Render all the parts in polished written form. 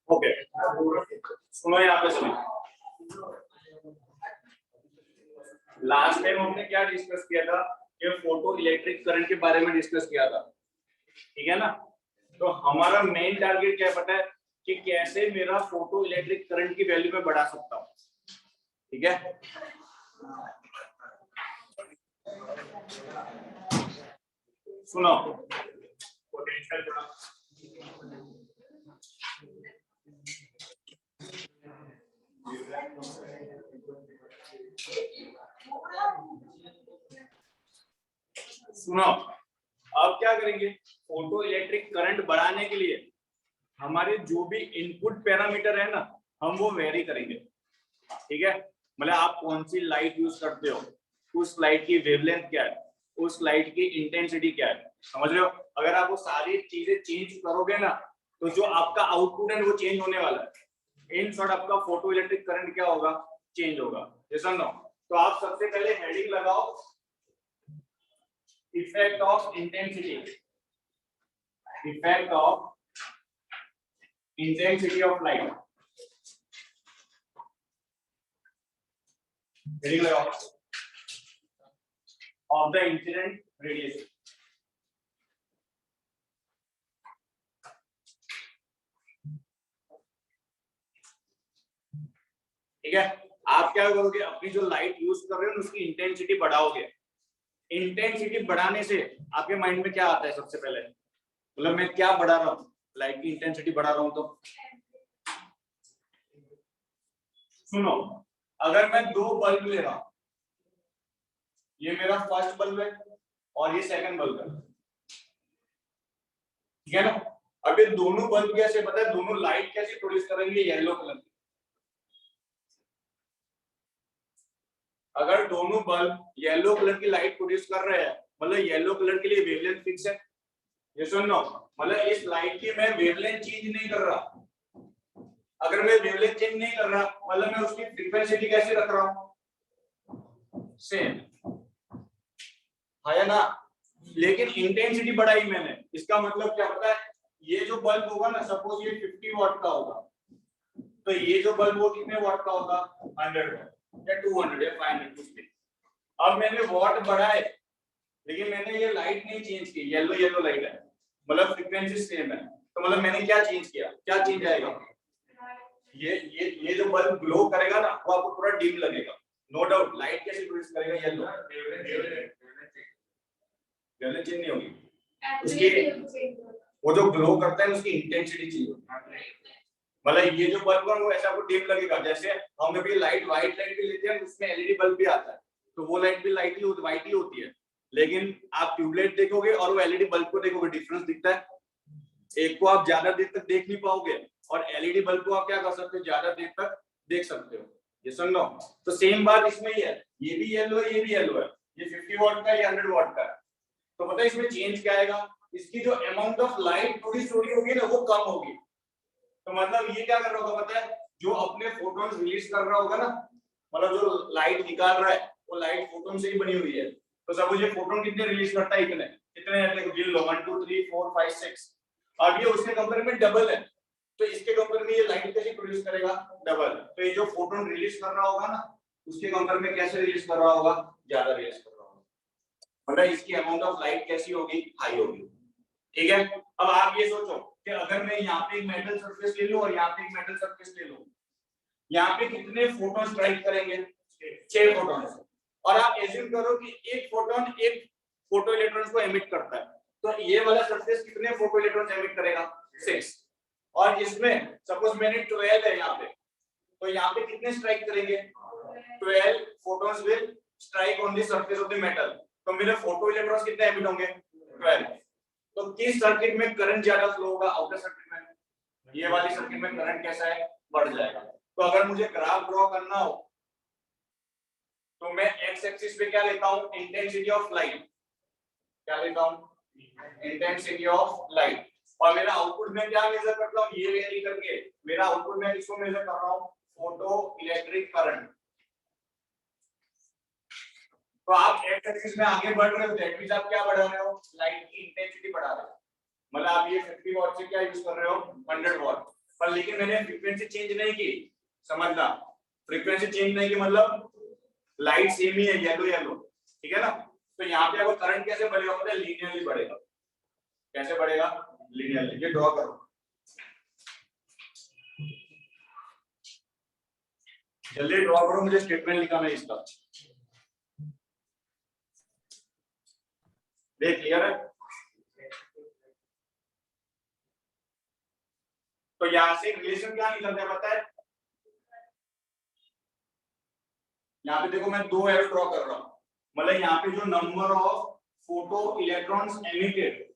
Okay, सुनो यहाँ पे सुनो। लास्ट टाइम हमने क्या डिस्कस किया था कि फोटो इलेक्ट्रिक करंट के बारे में डिस्कस किया था, ठीक है ना। तो हमारा मेन टारगेट क्या पता है कि कैसे मेरा फोटो इलेक्ट्रिक करंट की वैल्यू में बढ़ा सकता हूँ, ठीक है। सुनो, पोटेंशियल बढ़ा, सुनो, अब क्या करेंगे, फोटो इलेक्ट्रिक करंट बढ़ाने के लिए हमारे जो भी इनपुट पैरामीटर है ना, हम वो वेरी करेंगे, ठीक है। मतलब आप कौन सी लाइट यूज करते हो, उस लाइट की वेवलेंथ क्या है, उस लाइट की इंटेंसिटी क्या है, समझ रहे हो। अगर आप वो सारी चीजें चेंज करोगे ना, तो जो आपका आउटपुट है वो चेंज होने वाला है। इन शॉर्ट आपका फोटो इलेक्ट्रिक करंट क्या होगा, चेंज होगा, ये समझो। तो आप सबसे पहले हेडिंग लगाओ, effect of intensity, effect of intensity of light, heading लगाओ, ऑफ द इंसिडेंट रेडिएशन। ठीक है, आप क्या करोगे, अपनी जो लाइट यूज कर रहे हो उसकी इंटेंसिटी बढ़ाओगे। इंटेंसिटी बढ़ाने से आपके माइंड में क्या आता है सबसे पहले, मतलब मैं क्या बढ़ा रहा हूँ, लाइट की इंटेंसिटी बढ़ा रहा हूं। तो सुनो, अगर मैं दो बल्ब ले रहा हूं, ये मेरा फर्स्ट बल्ब है और ये सेकंड बल्ब है, ठीक है ना। अब ये दोनों बल्ब कैसे, पता है दोनों लाइट कैसे प्रोड्यूस करेंगे, येलो कलर की। अगर दोनों बल्ब येलो कलर की लाइट प्रोड्यूस कर रहे हैं, मतलब येलो कलर के लिए वेवलेंथ फिक्स है, ये सुनो, मतलब इस लाइट की मैं वेवलेंथ चेंज नहीं कर रहा। अगर मैं वेवलेंथ चेंज नहीं कर रहा, मतलब मैं उसकी फ्रीक्वेंसी कैसे रख रहा हूं, सेम है ना। लेकिन इंटेंसिटी बढ़ाई मैंने, इसका मतलब क्या पता है, ये जो बल्ब होगा ना, सपोज ये 50 वाट का होगा, तो ये जो बल्ब वो कितने वाट का होगा, 100 वाट या 200 या 500 कुछ भी। अब मैंने वाट बढ़ाए, लेकिन मैंने ये लाइट नहीं चेंज की, येलो येलो लाइट है, मतलब फ्रीक्वेंसी सेम है। तो मतलब मैंने क्या चेंज किया, क्या चेंज आएगा, ये जो बल्ब ग्लो करेगा ना, वो आपको पूरा डिम लगेगा, नो डाउट। लाइट कैसे प्रोड्यूस करेगा, येलो, वेवलेंथ चेंज नहीं होगी उसकी, वो जो ग्लो करता है उसकी इंटेंसिटी चेंज होगी। मतलब ये जो बल्ब है वो ऐसा आपको डिम लगेगा, जैसे हम अभी लाइट व्हाइट लाइट भी लेते हैं, उसमें एलईडी बल्ब भी आता है, तो वो लाइट भी लाइट ही व्हाइट ही होती है। लेकिन आप ट्यूबलाइट देखोगे और वो एलईडी बल्ब को देखोगे, डिफरेंस दिखता है। एक को आप ज्यादा देर तक देख नहीं पाओगे, और एलईडी बल्ब को आप क्या कर सकते हो, ज्यादा देर तक देख सकते हो, ये सुन लो। तो सेम बात इसमें ही है, ये भी येलो है, ये भी येलो है, ये 50 वाट का है, ये 100 वाट का है। तो पता है इसमें चेंज क्या आएगा, इसकी जो अमाउंट ऑफ लाइट प्रोड्यूस होगी ना, वो कम होगी। तो मतलब ये क्या कर रहा होगा पता है, जो अपने फोटोन रिलीज कर रहा होगा ना, मतलब जो लाइट निकाल रहा है वो लाइट फोटोन से ही बनी हुई है। तो सपोज ये फोटोन कितने रिलीज करता है, इतने कितने गिन लो, 1 2 3 4 5 6। अब ये उसके कंपेयर में डबल है, तो इसके कंपेयर में ये लाइट कैसे प्रोड्यूस करेगा, डबल। तो ये जो फोटोन रिलीज कर रहा होगा ना, उसके कंपेयर में कैसे रिलीज कर रहा होगा, ज्यादा रिलीज कर रहा होगा, मतलब इसकी अमाउंट ऑफ लाइट कैसी होगी, हाई होगी, ठीक है। अब आप ये सोचो कि अगर मैं यहाँ पे एक मेटल सरफेस ले लूं और यहाँ पे एक मेटल सरफेस ले लूं, यहाँ पे कितने फोटोन स्ट्राइक करेंगे, 6 फोटोन। और आप एज्यूम करो कि एक फोटोन एक फोटो इलेक्ट्रॉन को एमिट करता है, तो ये वाला सरफेस कितने फोटो इलेक्ट्रॉन एमिट करेगा, 6। और इसमें सपोज मैंने 12 है यहाँ पे, तो यहाँ पे कितने स्ट्राइक करेंगे, 12 photons will strike on the surface of the metal. तो मेरे फोटो इलेक्ट्रॉन्स कितने एमिट होंगे, 12। तो किस सर्किट में करंट ज्यादा फ्लो होगा, आउटर सर्किट में। ये वाली सर्किट में करंट कैसा है, बढ़ जाएगा। तो अगर मुझे ग्राफ ड्रॉ करना हो, तो मैं एक्स एक्सिस पे क्या लेता हूं, इंटेंसिटी ऑफ लाइट, क्या लेता हूं, इंटेंसिटी ऑफ लाइट। और मेरा आउटपुट में क्या मेजर करता हूं, ये वेरी करके मेरा आउटपुट में किसको मेजर कर रहा हूं, फोटो इलेक्ट्रिक करंट। तो आप एक्स एक्सिस में आगे बढ़ रहे हो, दैट मींस आप क्या बढ़ा रहे हो, लाइट की इंटेंसिटी बढ़ा रहे हो। मतलब आप ये 50 वॉट से क्या यूज कर रहे हो 100 वॉट पर, लेकिन मैंने फ्रीक्वेंसी चेंज नहीं की, समझना, फ्रीक्वेंसी चेंज नहीं की मतलब लाइट सेम ही है, येलो येलो, ठीक है ना। तो यहाँ पे अगर करंट कैसे बढ़ेगा पता है, लीनियरली बढ़ेगा। कैसे बढ़ेगा, लीनियरली। ये ड्रॉ करो, जल्दी ड्रॉ करो, मुझे स्टेटमेंट लिखा है इसका। देख क्लियर है। तो यहाँ से रिलेशन क्या निकलता है पता है, यहाँ पे देखो मैं 2 एरो ड्रॉ कर रहा हूँ, मतलब यहाँ पे जो number of photo electrons emitted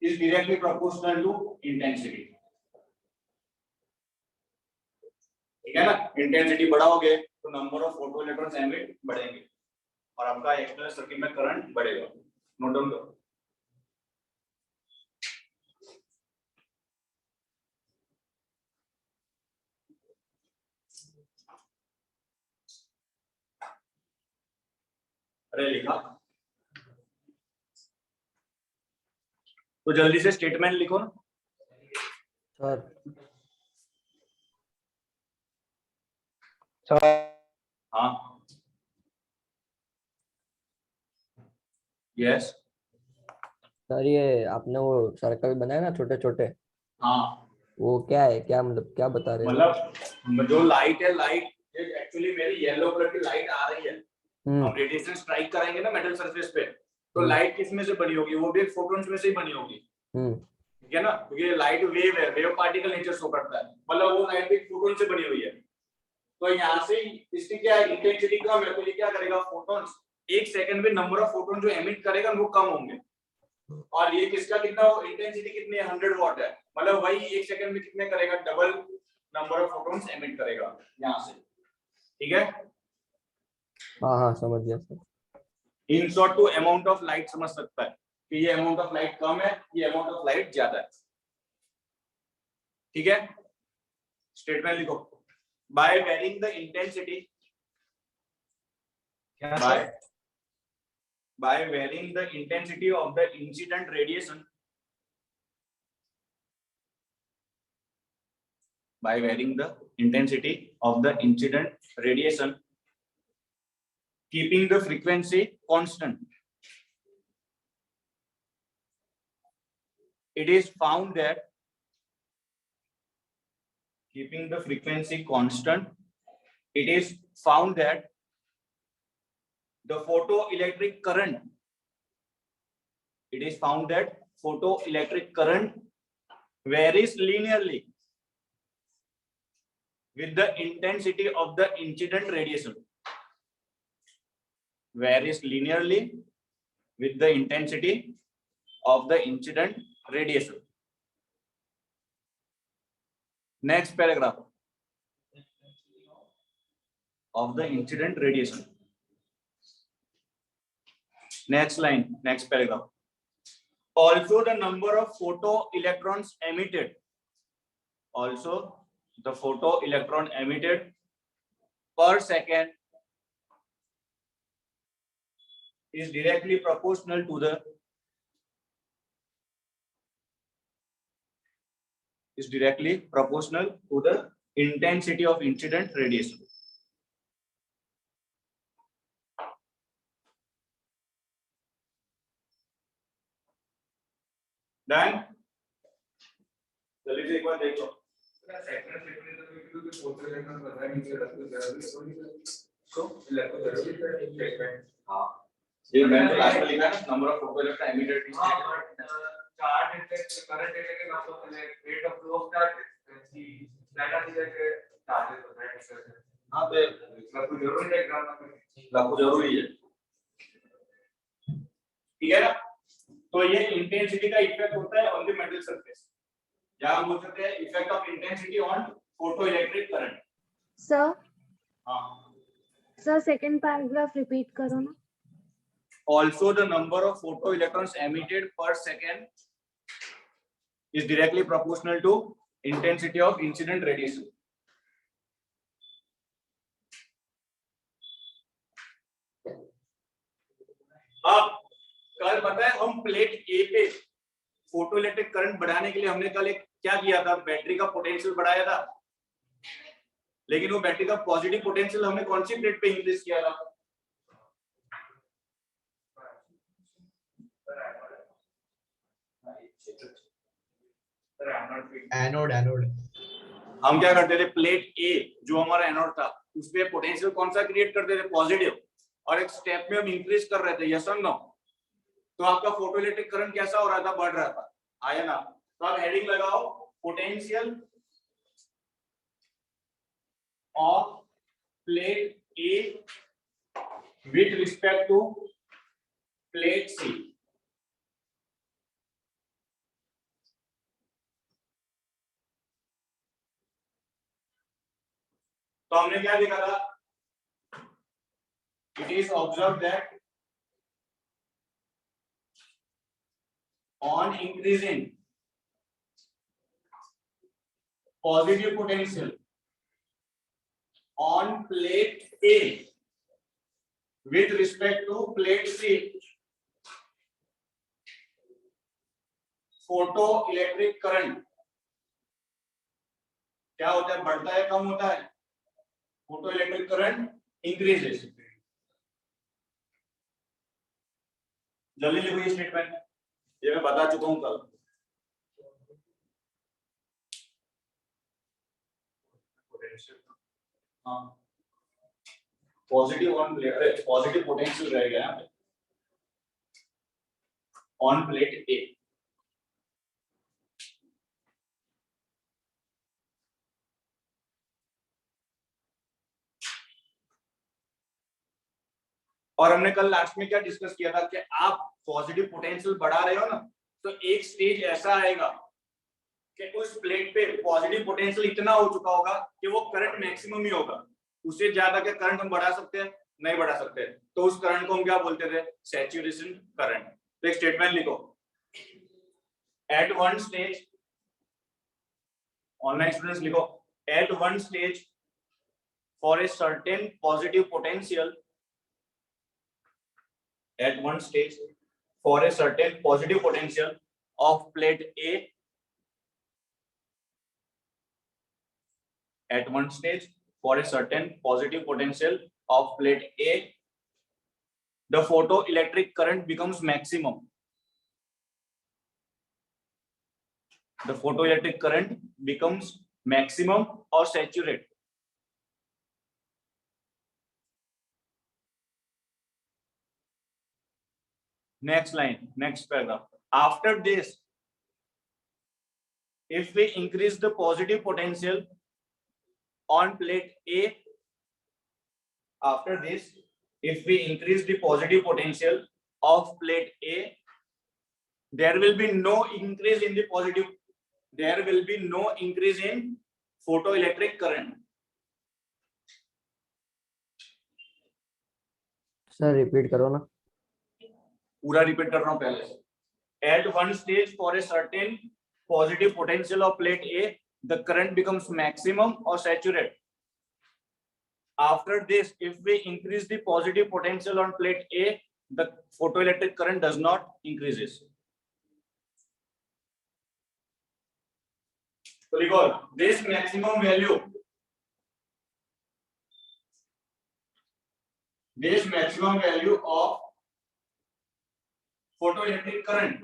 is directly proportional to intensity, ठीक है ना। इंटेंसिटी बढ़ाओगे तो number of photo electrons emit बढ़ेंगे और आपका एक्सटर्नल सर्किट में करंट बढ़ेगा। नोट डाउन करो। अरे लिखा तो जल्दी से स्टेटमेंट लिखो ना सर। हाँ यस सर ये आपने वो सर्कल बनाया ना छोटे छोटे, हाँ, वो क्या है, क्या मतलब क्या बता रहे हैं? मतलब जो लाइट है, लाइट एक्चुअली मेरी येलो कलर की लाइट आ रही है, हम रेडिएशन स्ट्राइक कराएंगे ना मेटल सरफेस पे, तो लाइट किस में से बनी होगी, वो भी फोटॉन्स में से ही बनी होगी, ठीक है ना, क्योंकि लाइट वेव है, वेव पार्टिकल नेचर शो करता है, मतलब वो लाइट भी फोटॉन से बनी हुई है। तो यहाँ से इसकी क्या है, इंटेंसिटी कम है, तो ये क्या करेगा, फोटॉन्स एक सेकंड में नंबर ऑफ फोटॉन जो एमिट करेगा वो कम होंगे, और ये किसका कितना, इंटेंसिटी कितनी है 100 वॉट है, मतलब वही एक सेकंड में कितने करेगा, double number of photons emit करेगा यहाँ से, ठीक है। हाँ हाँ समझ गया sir. In short to amount of light समझ सकता है कि ये अमाउंट ऑफ लाइट कम है, ये अमाउंट ऑफ लाइट ज्यादा है, ठीक है। स्टेटमेंट लिखो, by varying the intensity, by varying the intensity of the incident radiation, by varying the intensity of the incident radiation, keeping the frequency constant, it is found that keeping the frequency constant, it is found that the photoelectric current, it is found that photoelectric current varies linearly with the intensity of the incident radiation, varies linearly with the intensity of the incident radiation. Next paragraph, of the incident radiation. Next line, next paragraph. Also the number of photoelectrons emitted, also the photoelectron emitted per second is directly proportional to the intensity of incident radiation. Done? चलिए एक बार देखो, हाँ ये मैंने तो last में लिखा है number of photoelectron emitted, charge current के नाम से rate of flow of charge data दिया के चार्जेस होता है, हां पे लगभग जरूरी है, लगभग जरूरी है, ठीक है ना। तो ये इंटेंसिटी का इफेक्ट होता है ऑन द मेटल सरफेस, या हम बोल सकते हैं effect of intensity on photoelectric current. Sir हां सर सेकंड पैराग्राफ रिपीट करो ना। Also the number of photoelectrons emitted per second is directly proportional to intensity of incident radiation. अब कल पता है हम प्लेट ए पे फोटोइलेक्ट्रिक करंट बढ़ाने के लिए हमने कल एक क्या किया था, बैटरी का पोटेंशियल बढ़ाया था, लेकिन वो बैटरी का पॉजिटिव पोटेंशियल हमने कौन सी प्लेट पे इंक्रीज किया था? एनोड एनोड हम क्या करते थे, प्लेट ए जो हमारा एनोड था उस पे पोटेंशियल कौन सा क्रिएट करते थे, पॉजिटिव, और एक स्टेप में हम इंक्रीज कर रहे थे, यस और नो? तो आपका फोटोइलेक्ट्रिक करंट कैसा हो रहा था, बढ़ रहा था, आया ना? तो आप हेडिंग लगाओ, potential of plate A with respect to plate C. तो हमने क्या देखा था, it is observe that on increasing positive potential on plate A with respect to plate C, photoelectric current क्या होता है, बढ़ता है, कम होता है? photoelectric current increases। जल्दी लिखो ये स्टेटमेंट, ये मैं बता चुका हूं कल। हाँ, पॉजिटिव ऑन प्लेट, अरे पॉजिटिव पोटेंशियल रहेगा यहाँ पे ऑन प्लेट ए। और हमने कल लास्ट में क्या डिस्कस किया था कि आप पॉजिटिव पोटेंशियल बढ़ा रहे हो ना, तो एक स्टेज ऐसा आएगा कि उस प्लेट पे पॉजिटिव पोटेंशियल इतना हो चुका होगा कि वो करंट मैक्सिमम ही होगा, उससे ज्यादा क्या करंट हम बढ़ा सकते हैं? नहीं बढ़ा सकते। तो उस करंट को हम क्या बोलते थे, सैचुरेशन करंट। तो एक स्टेटमेंट लिखो, at one stage, online students लिखो, at one stage for a certain positive potential, at one stage for a certain positive potential of plate A, at one stage for a certain positive potential of plate A, the photoelectric current becomes maximum. The photoelectric current becomes maximum or saturate. Next line, next paragraph. After this, if we increase the positive potential on plate A, after this, if we increase the positive potential of plate A, there will be no increase in the positive, there will be no increase in photoelectric current. Sir repeat करो ना। पूरा repeat कर रहा हूं पहले से। At one stage for a certain positive potential of plate A, the current becomes maximum or saturate. After this, if we increase the positive potential on plate A, the photoelectric current does not increases. So recall this maximum value, this maximum value of photoelectric current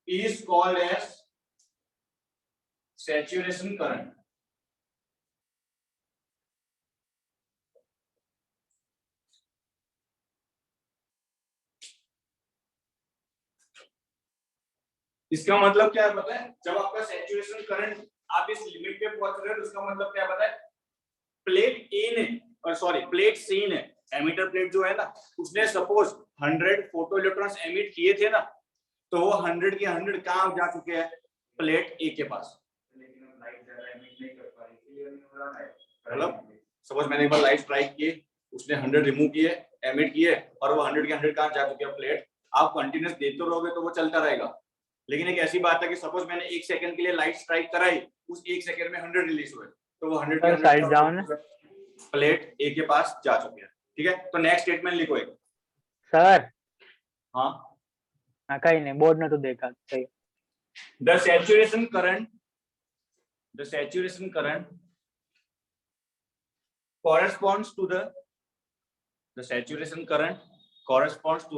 is called as saturation current. इसका मतलब क्या है पता है, जब आपका saturation current आप इस लिमिट पे पहुंच रहे हो, तो इसका मतलब क्या पता है, प्लेट ए ने, और सॉरी प्लेट सी ने, एमिटर प्लेट जो है ना, उसने सपोज 100 फोटो इलेक्ट्रॉन्स एमिट किए थे ना, तो वो 100 के 100 कहां जा चुके हैं, प्लेट ए के पास। मतलब सपोज मैंने एक बार लाइट स्ट्राइक किए, उसने 100 रिमूव किए, एमिट किए, और वो 100 के 100 कहां जा चुके हैं, प्लेट। आप कंटिन्यूस देते रहोगे तो वो चलता रहेगा। लेकिन एक ऐसी बात है कि सपोज मैंने 1 सेकंड के लिए लाइट स्ट्राइक कराई, उस 1 सेकंड में 100 रिलीज हुए, तो वो 100 के 100 साइड जाओ ना। प्लेट ए के पास जा चुके हैं। ठीक है, तो नेक्स्ट स्टेटमेंट लिखो एक। सर हाँ, हाँ कहीं नहीं, बोर्ड ने तो देखा सही। The saturation current corresponds to the saturation current corresponds to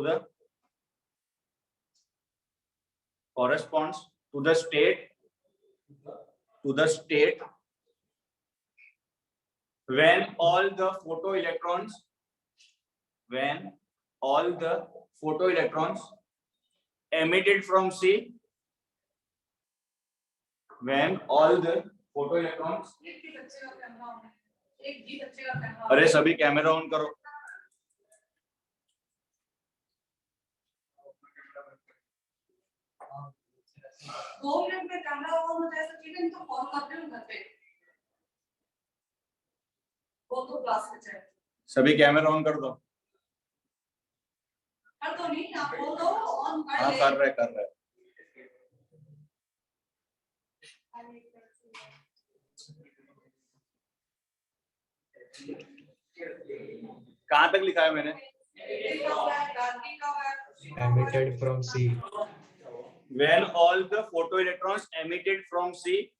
the state when all the photoelectrons emitted from C अरे सभी कैमरा ऑन करो। दो मिनट में कैमरा ऑन हो जाए तो ठीक है, तो कॉल करते हैं घर पे, वो तो क्लास में है। सभी कैमरा ऑन कर दो। कर दो नहीं, आप बोल दो ऑन हाँ कर रहे। कहाँ तक लिखा है मैंने? emitted from C. When all the photoelectrons emitted from C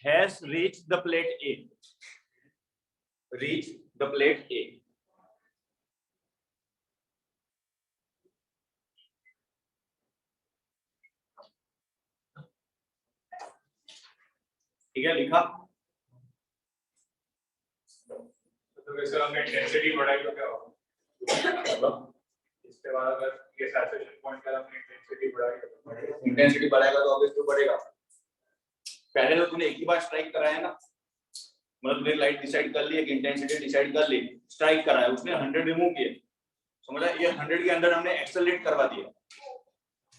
has reached the plate A. ठीक है, लिखा। तो वैसे हमने इंटेंसिटी बढ़ाई तो क्या होगा? इसके बाद अगर ये सैचुरेशन पॉइंट का हमने इंटेंसिटी बढ़ाई तो इंटेंसिटी बढ़ाएगा तो ऑब्वियसली बढ़ेगा। पहले तो तूने एक ही बार स्ट्राइक कराया ना, मतलब तूने लाइट डिसाइड कर ली, एक इंटेंसिटी डिसाइड कर ली, स्ट्राइक कराया, उसने 100 रिमूव किए, समझा? ये 100 के अंदर हमने एक्सेलरेट करवा दिया।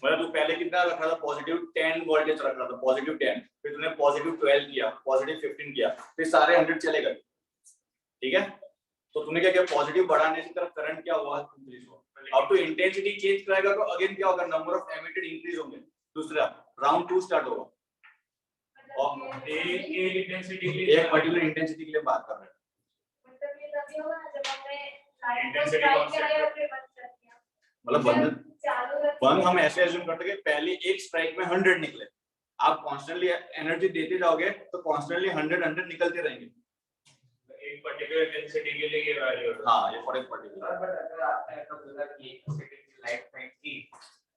मतलब तू पहले कितना रख रहा था? पॉजिटिव 10 वोल्टेज रख रहा था, पॉजिटिव 10, फिर तूने पॉजिटिव 12 किया, पॉजिटिव 15 किया, फिर सारे 100 चले गए। ठीक है, तो तूने क्या किया? पॉजिटिव बढ़ाने से तरफ करंट क्या हुआ? इंक्रीज हुआ। अब तो इंटेंसिटी चेंज कराएगा तो अगेन क्या होगा? नंबर ऑफ एमिटेड इंक्रीज होंगे। दूसरा राउंड 2 स्टार्ट होगा और एक इंटेंसिटी के लिए, एक पर्टिकुलर इंटेंसिटी के लिए बात कर रहे हैं। मतलब ये तभी होगा ना जब हमने लाइट को Intensity स्ट्राइक constant कराया और फिर बंद कर दिया। मतलब चालू बंद हम ऐसे एज्यूम करते हैं कि पहले एक स्ट्राइक में 100 निकले, आप कॉन्स्टेंटली एनर्जी देते जाओगे तो कॉन्स्टेंटली 100 निकलते रहेंगे। एक पर्टिकुलर इंटेंसिटी के लिए ये वैल्यू है। हाँ, ये फॉर एक पर्टिकुलर। अगर आपने ऐसा बोला कि एक सेकंड की लाइफ टाइम की,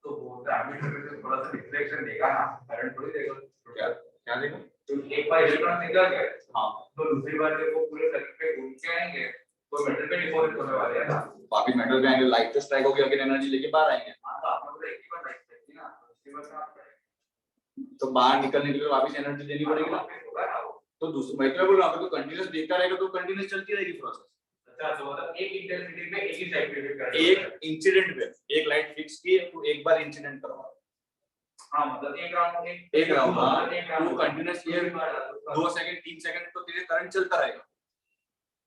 तो वो एमीटर में से थोड़ा सा रिफ्लेक्शन देगा ना, करंट थोड़ी देगा। क्या देगा? तो एक बार इलेक्ट्रॉन निकल गए, हाँ, तो दूसरी बार जब वो पूरे सर्किट पे घूम के आएंगे तो मेटल पे डिपॉजिट होने वाले हैं ना। वापिस मेटल पे आएंगे, लाइट तो स्ट्राइक होगी, अगेन एनर्जी लेके बाहर आएंगे। हाँ, तो आपने बोला एक ही बार लाइफ थी ना, तो दूसरी बार आप करेंगे तो बाहर निकलने के लिए वापिस एनर्जी देनी पड़ेगी ना। तो दूसरा मैं तो बोल रहा हूँ, तो कंटीन्यूअस देखता रहेगा तो कंटीन्यूअस चलती रहेगी प्रोसेस। अच्छा, तो मतलब एक इंटेंसिटी पे एक ही साइड पे करंट, एक इंसिडेंट पे एक लाइट फिक्स की तो एक बार इंसिडेंट करवा। हाँ, मतलब एक राउंड हाँ, तू कंटीन्यूअस ये 2 सेकंड 3 सेकंड तो तेरे करंट चलता रहेगा।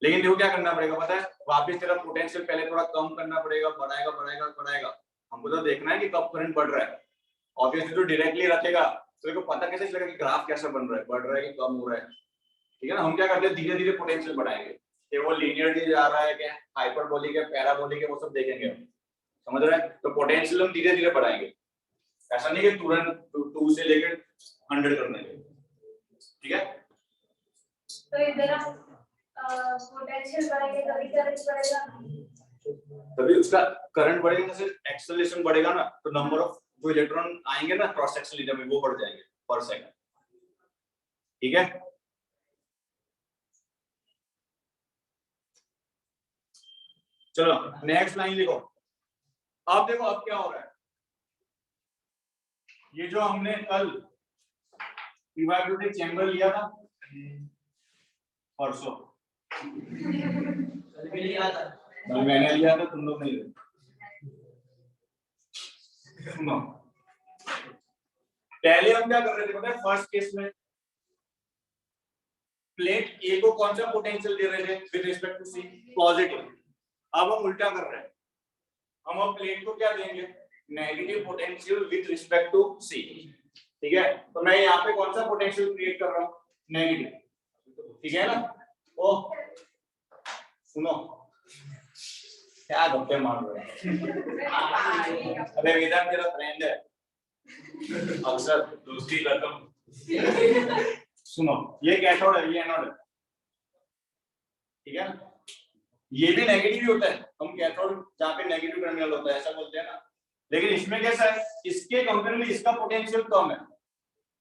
लेकिन देखो क्या करना पड़ेगा पता है? वापस तेरा पोटेंशियल पहले थोड़ा कम करना पड़ेगा, बढ़ाएगा। हमको तो देखना है कि कब करंट बढ़ रहा है। ऑब्वियसली तो डायरेक्टली रखेगा तो देखो पता कैसे चलेगा कि ग्राफ कैसे बन रहा है, बढ़ रहा है कि कम हो रहा है। ठीक है ना? हम क्या करते हैं, धीरे धीरे पोटेंशियल बढ़ाएंगे कि वो लीनियरली जा रहा है क्या, हाइपरबोलिक है, पैराबोलिक है, वो सब देखेंगे। समझ रहे हैं? तो पोटेंशियल हम धीरे धीरे बढ़ाएंगे, ऐसा नहीं कि तुरंत 2 से लेकर 100 करने के। ठीक है, तो इधर पोटेंशियल बढ़ेगा तभी करंट बढ़ेगा, तभी उसका करंट बढ़ेगा, जैसे एक्सेलरेशन बढ़ेगा ना तो नंबर ऑफ जो इलेक्ट्रॉन आएंगे ना क्रॉस सेक्शन में वो बढ़ जाएंगे पर सेकंड। ठीक है, चलो नेक्स्ट लाइन लिखो। अब देखो अब क्या हो रहा है, ये जो हमने कल इवैपोरेटिव चैम्बर लिया था परसों, मैंने लिया था, तुम लोग नहीं लिया। सुनो, पहले हम क्या कर रहे थे पता है? फर्स्ट केस में प्लेट ए को कौन सा पोटेंशियल दे रहे थे with respect to C? Positive. अब हम उल्टा कर रहे हैं, हम अब प्लेट को क्या देंगे? Negative potential with respect to C. ठीक है, तो मैं यहाँ पे कौन सा पोटेंशियल क्रिएट कर रहा हूँ? नेगेटिव। ठीक है ना? ओ सुनो क्या गप्पे मार रहे हैं? अबे वेदांत तेरा फ्रेंड है अक्सर दोस्ती खत्म। सुनो ये कैथोड है ये एनोड है ठीक है ना ये भी नेगेटिव ही होता है हम कैथोड जहाँ पे नेगेटिव टर्मिनल होता है ऐसा बोलते हैं ना लेकिन इसमें कैसा है इसके कंपेयर में इसका पोटेंशियल कम है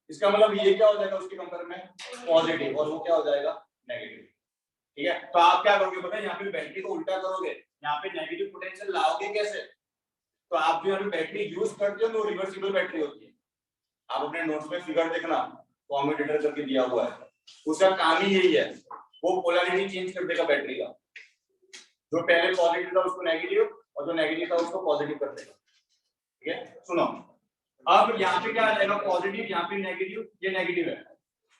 इसका मतलब ये क्या हो जाएगा उसके कंपेयर में पॉजिटिव और वो क्या हो जाएगा नेगेटिव ठीक है तो आप क्या करोगे पता है यहाँ पे बैटरी को उल्टा करोगे यहाँ पे नेगेटिव पोटेंशियल लाओगे कैसे तो आप जो यहाँ पे बैटरी यूज करते हो तो रिवर्सिबल बैटरी होती है आप अपने नोट्स में फिगर देखना कॉम्यूटेटर करके दिया हुआ है उसका काम ही यही है वो पोलैरिटी चेंज कर देगा बैटरी का जो पहले पॉजिटिव था उसको नेगेटिव और जो नेगेटिव था उसको पॉजिटिव कर देगा ठीक है सुनो अब यहाँ पे क्या आ जाएगा पॉजिटिव यहाँ पे नेगेटिव ये नेगेटिव है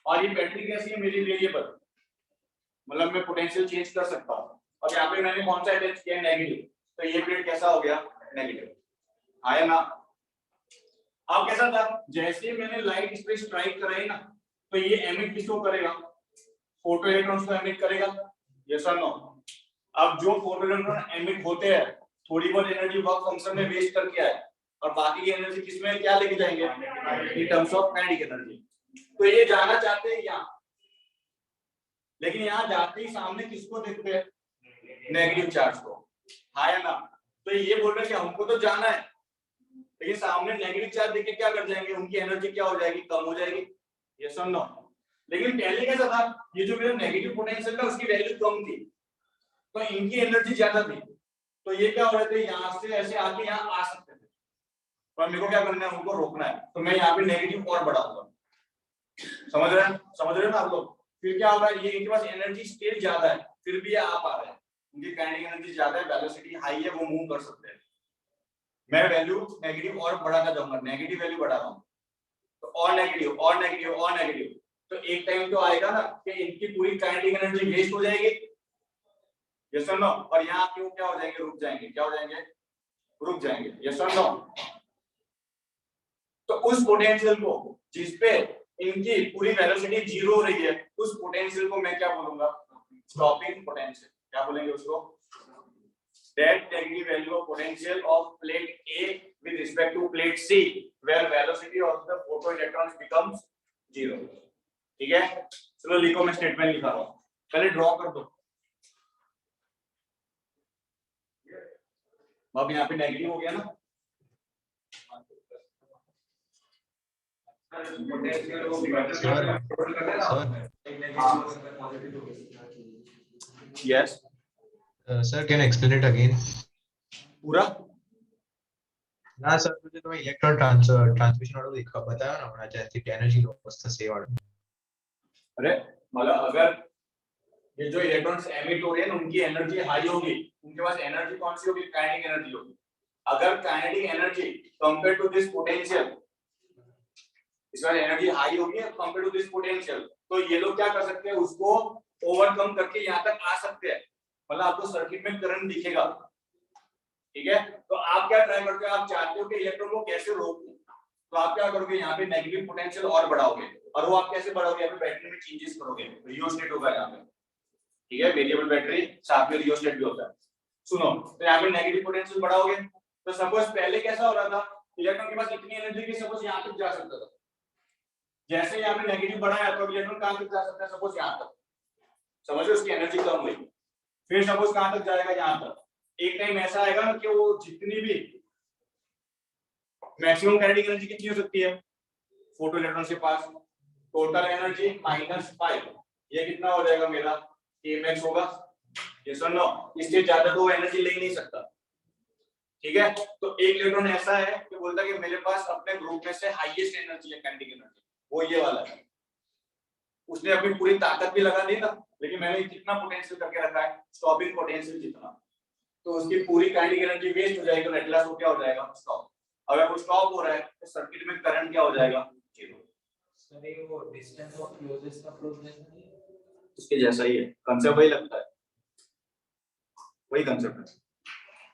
और ये बैटरी कैसी है मेरी वेरिएबल मतलब मैं पोटेंशियल चेंज कर सकता हूँ और यहाँ पे मैंने कौन सा अटैच किया नेगेटिव तो ये प्लेट कैसा हो गया नेगेटिव आया ना अब कैसा था जैसे मैंने लाइट इस पे स्ट्राइक कराई ना तो ये एमिट किसको करेगा फोटो इलेक्ट्रॉन्स को एमिट करेगा यस और नो अब जो फोटो इलेक्ट्रॉन एमिट होते हैं थोड़ी बहुत एनर्जी वर्क फंक्शन में वेस्ट करके आए और बाकी की एनर्जी किसमें क्या लेके जाएंगे in terms of kinetic energy तो ये जाना चाहते हैं यहाँ लेकिन यहाँ जाते ही सामने किसको देखते हैं नेगेटिव चार्ज को हाँ या ना तो ये बोल रहे हैं कि हमको तो जाना है लेकिन सामने नेगेटिव चार्ज देख के क्या कर जाएंगे उनकी एनर्जी क्या हो जाएगी कम हो जाएगी यस और नो लेकिन पहले कैसा था ये जो मेरा नेगेटिव पोटेंशियल था उसकी वैल्यू कम थी तो इनकी एनर्जी ज्यादा थी तो ये क्या हो रहे थे यहाँ से ऐसे आके यहाँ आ सकते थे पर मेरे को क्या करना है उनको रोकना है तो मैं यहाँ पे नेगेटिव और बढ़ाऊंगा समझ रहे हैं ना आप लोग फिर क्या होगा ये इनके पास एनर्जी स्केल ज्यादा है फिर भी ये आ पा रहे हैं उनकी काइनेटिक एनर्जी ज्यादा है वेलोसिटी हाई है वो मूव कर सकते हैं मैं वैल्यू नेगेटिव और बढ़ाता जाऊंगा नेगेटिव वैल्यू बढ़ा रहा हूँ तो और नेगेटिव और नेगेटिव और नेगेटिव तो एक टाइम तो आएगा ना कि इनकी पूरी काइनेटिक एनर्जी वेस्ट हो जाएगी यस और नो और यहाँ क्यों क्या हो जाएंगे रुक जाएंगे क्या हो जाएंगे रुक जाएंगे यस और नो तो उस पोटेंशियल को जिसपे इनकी पूरी वेलोसिटी जीरो हो रही है उस पोटेंशियल को मैं क्या बोलूंगा स्टॉपिंग पोटेंशियल क्या बोलेंगे उसको that negative value of potential of plate A with respect to plate C where velocity of the photoelectrons becomes zero ठीक है चलो लिखो मैं स्टेटमेंट लिखा रहा हूँ पहले ड्रॉ कर दो अब यहाँ पे नेगेटिव हो गया ना yes Sir, can you explain it again? पूरा ना सर मुझे तो इलेक्ट्रॉन ट्रांसमिशन वाला देखा बताया ना हमारा जैसे एनर्जी लॉस था से वाला अरे मतलब अगर ये जो इलेक्ट्रॉन्स एमिट हो रहे हैं ना उनकी एनर्जी हाई होगी उनके पास एनर्जी कौन सी होगी काइनेटिक एनर्जी होगी अगर kinetic energy compare to this potential इसका एनर्जी हाई होगी कंपेयर टू दिस पोटेंशियल तो ये लोग क्या कर सकते हैं उसको ओवरकम करके यहाँ तक आ सकते हैं मतलब आपको सर्किट में करंट दिखेगा ठीक है तो आप क्या ट्राई करते हो आप चाहते हो कि इलेक्ट्रॉन को कैसे रोकूं तो आप क्या करोगे यहाँ पे नेगेटिव पोटेंशियल और बढ़ाओगे और वो आप कैसे बढ़ाओगे यहाँ पे बैटरी में चेंजेस करोगे रियोस्टेट होगा यहाँ पे ठीक है वेरिएबल बैटरी साथ में रियोस्टेट भी होता है सुनो तो यहाँ पे नेगेटिव पोटेंशियल बढ़ाओगे तो सपोज पहले कैसा हो रहा था इलेक्ट्रॉन के पास इतनी एनर्जी की सपोज यहाँ तक जा सकता था जैसे यहाँ पे नेगेटिव बढ़ाया तो इलेक्ट्रॉन कहाँ तक जा सकता है सपोज यहाँ तक समझो उसकी एनर्जी कम हुई फिर सपोज कहां तक जाएगा यहाँ तक एक टाइम ऐसा आएगा ना कि वो जितनी भी मैक्सिमम काइनेटिक एनर्जी कितनी हो सकती है फोटो इलेक्ट्रॉन के पास टोटल एनर्जी -5 ये कितना हो जाएगा मेरा kmax होगा यस और नो इससे ज्यादा तो वो एनर्जी ले ही नहीं सकता ठीक है तो एक इलेक्ट्रॉन ऐसा है कि बोलता है कि मेरे पास अपने ग्रुप में से हाईएस्ट एनर्जी है काइनेटिक एनर्जी वो ये वाला है उसने अपनी पूरी ताकत भी लगा दी ना लेकिन मैंने कितना पोटेंशियल करके रखा है स्टॉपिंग पोटेंशियल जितना तो उसकी पूरी काइनेटिक एनर्जी वेस्ट हो जाएगी तो नेट लॉस क्या हो जाएगा स्टॉप अगर वो स्टॉप हो रहा है तो सर्किट में करंट क्या हो जाएगा जीरो सर ये वो डिस्टेंस ऑफ क्लोजेस्ट का प्रूफ है उसके जैसा ही है कांसेप्ट वही लगता है वही कांसेप्ट है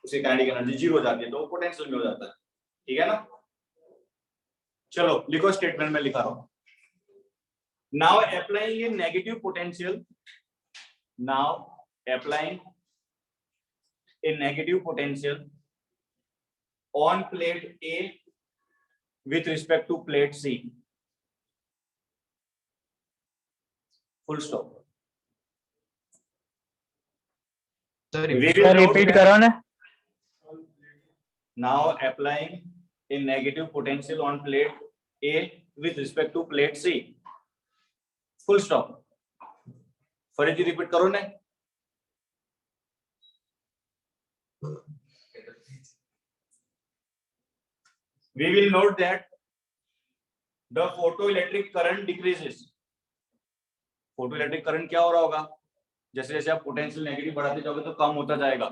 उसकी काइनेटिक एनर्जी जीरो हो जाती है तो वो पोटेंशियल में हो जाता है ठीक है ना चलो लिखो स्टेटमेंट में लिखा रहा हूं now applying a negative potential now applying a negative potential on plate A with respect to plate C. Full stop. Sir, We will sir note repeat that करो ना. now applying a negative potential on plate A with respect to plate C. Full stop. ફરીથી repeat કરો ને. We will note that the photoelectric current decreases. Photoelectric current क्या हो रहा होगा? जैसे जैसे आप पोटेंशियल नेगेटिव बढ़ाते जाओगे तो कम होता जाएगा.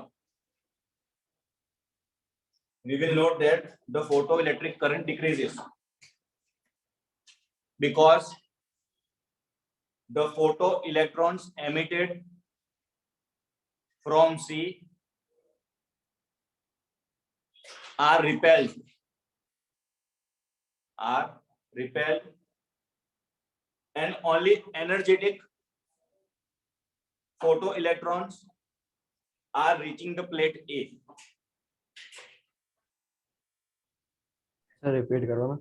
We will note that the photoelectric current decreases because the photoelectrons emitted from C are repelled and only energetic photoelectrons are reaching the plate A. Sir repeat करो ना.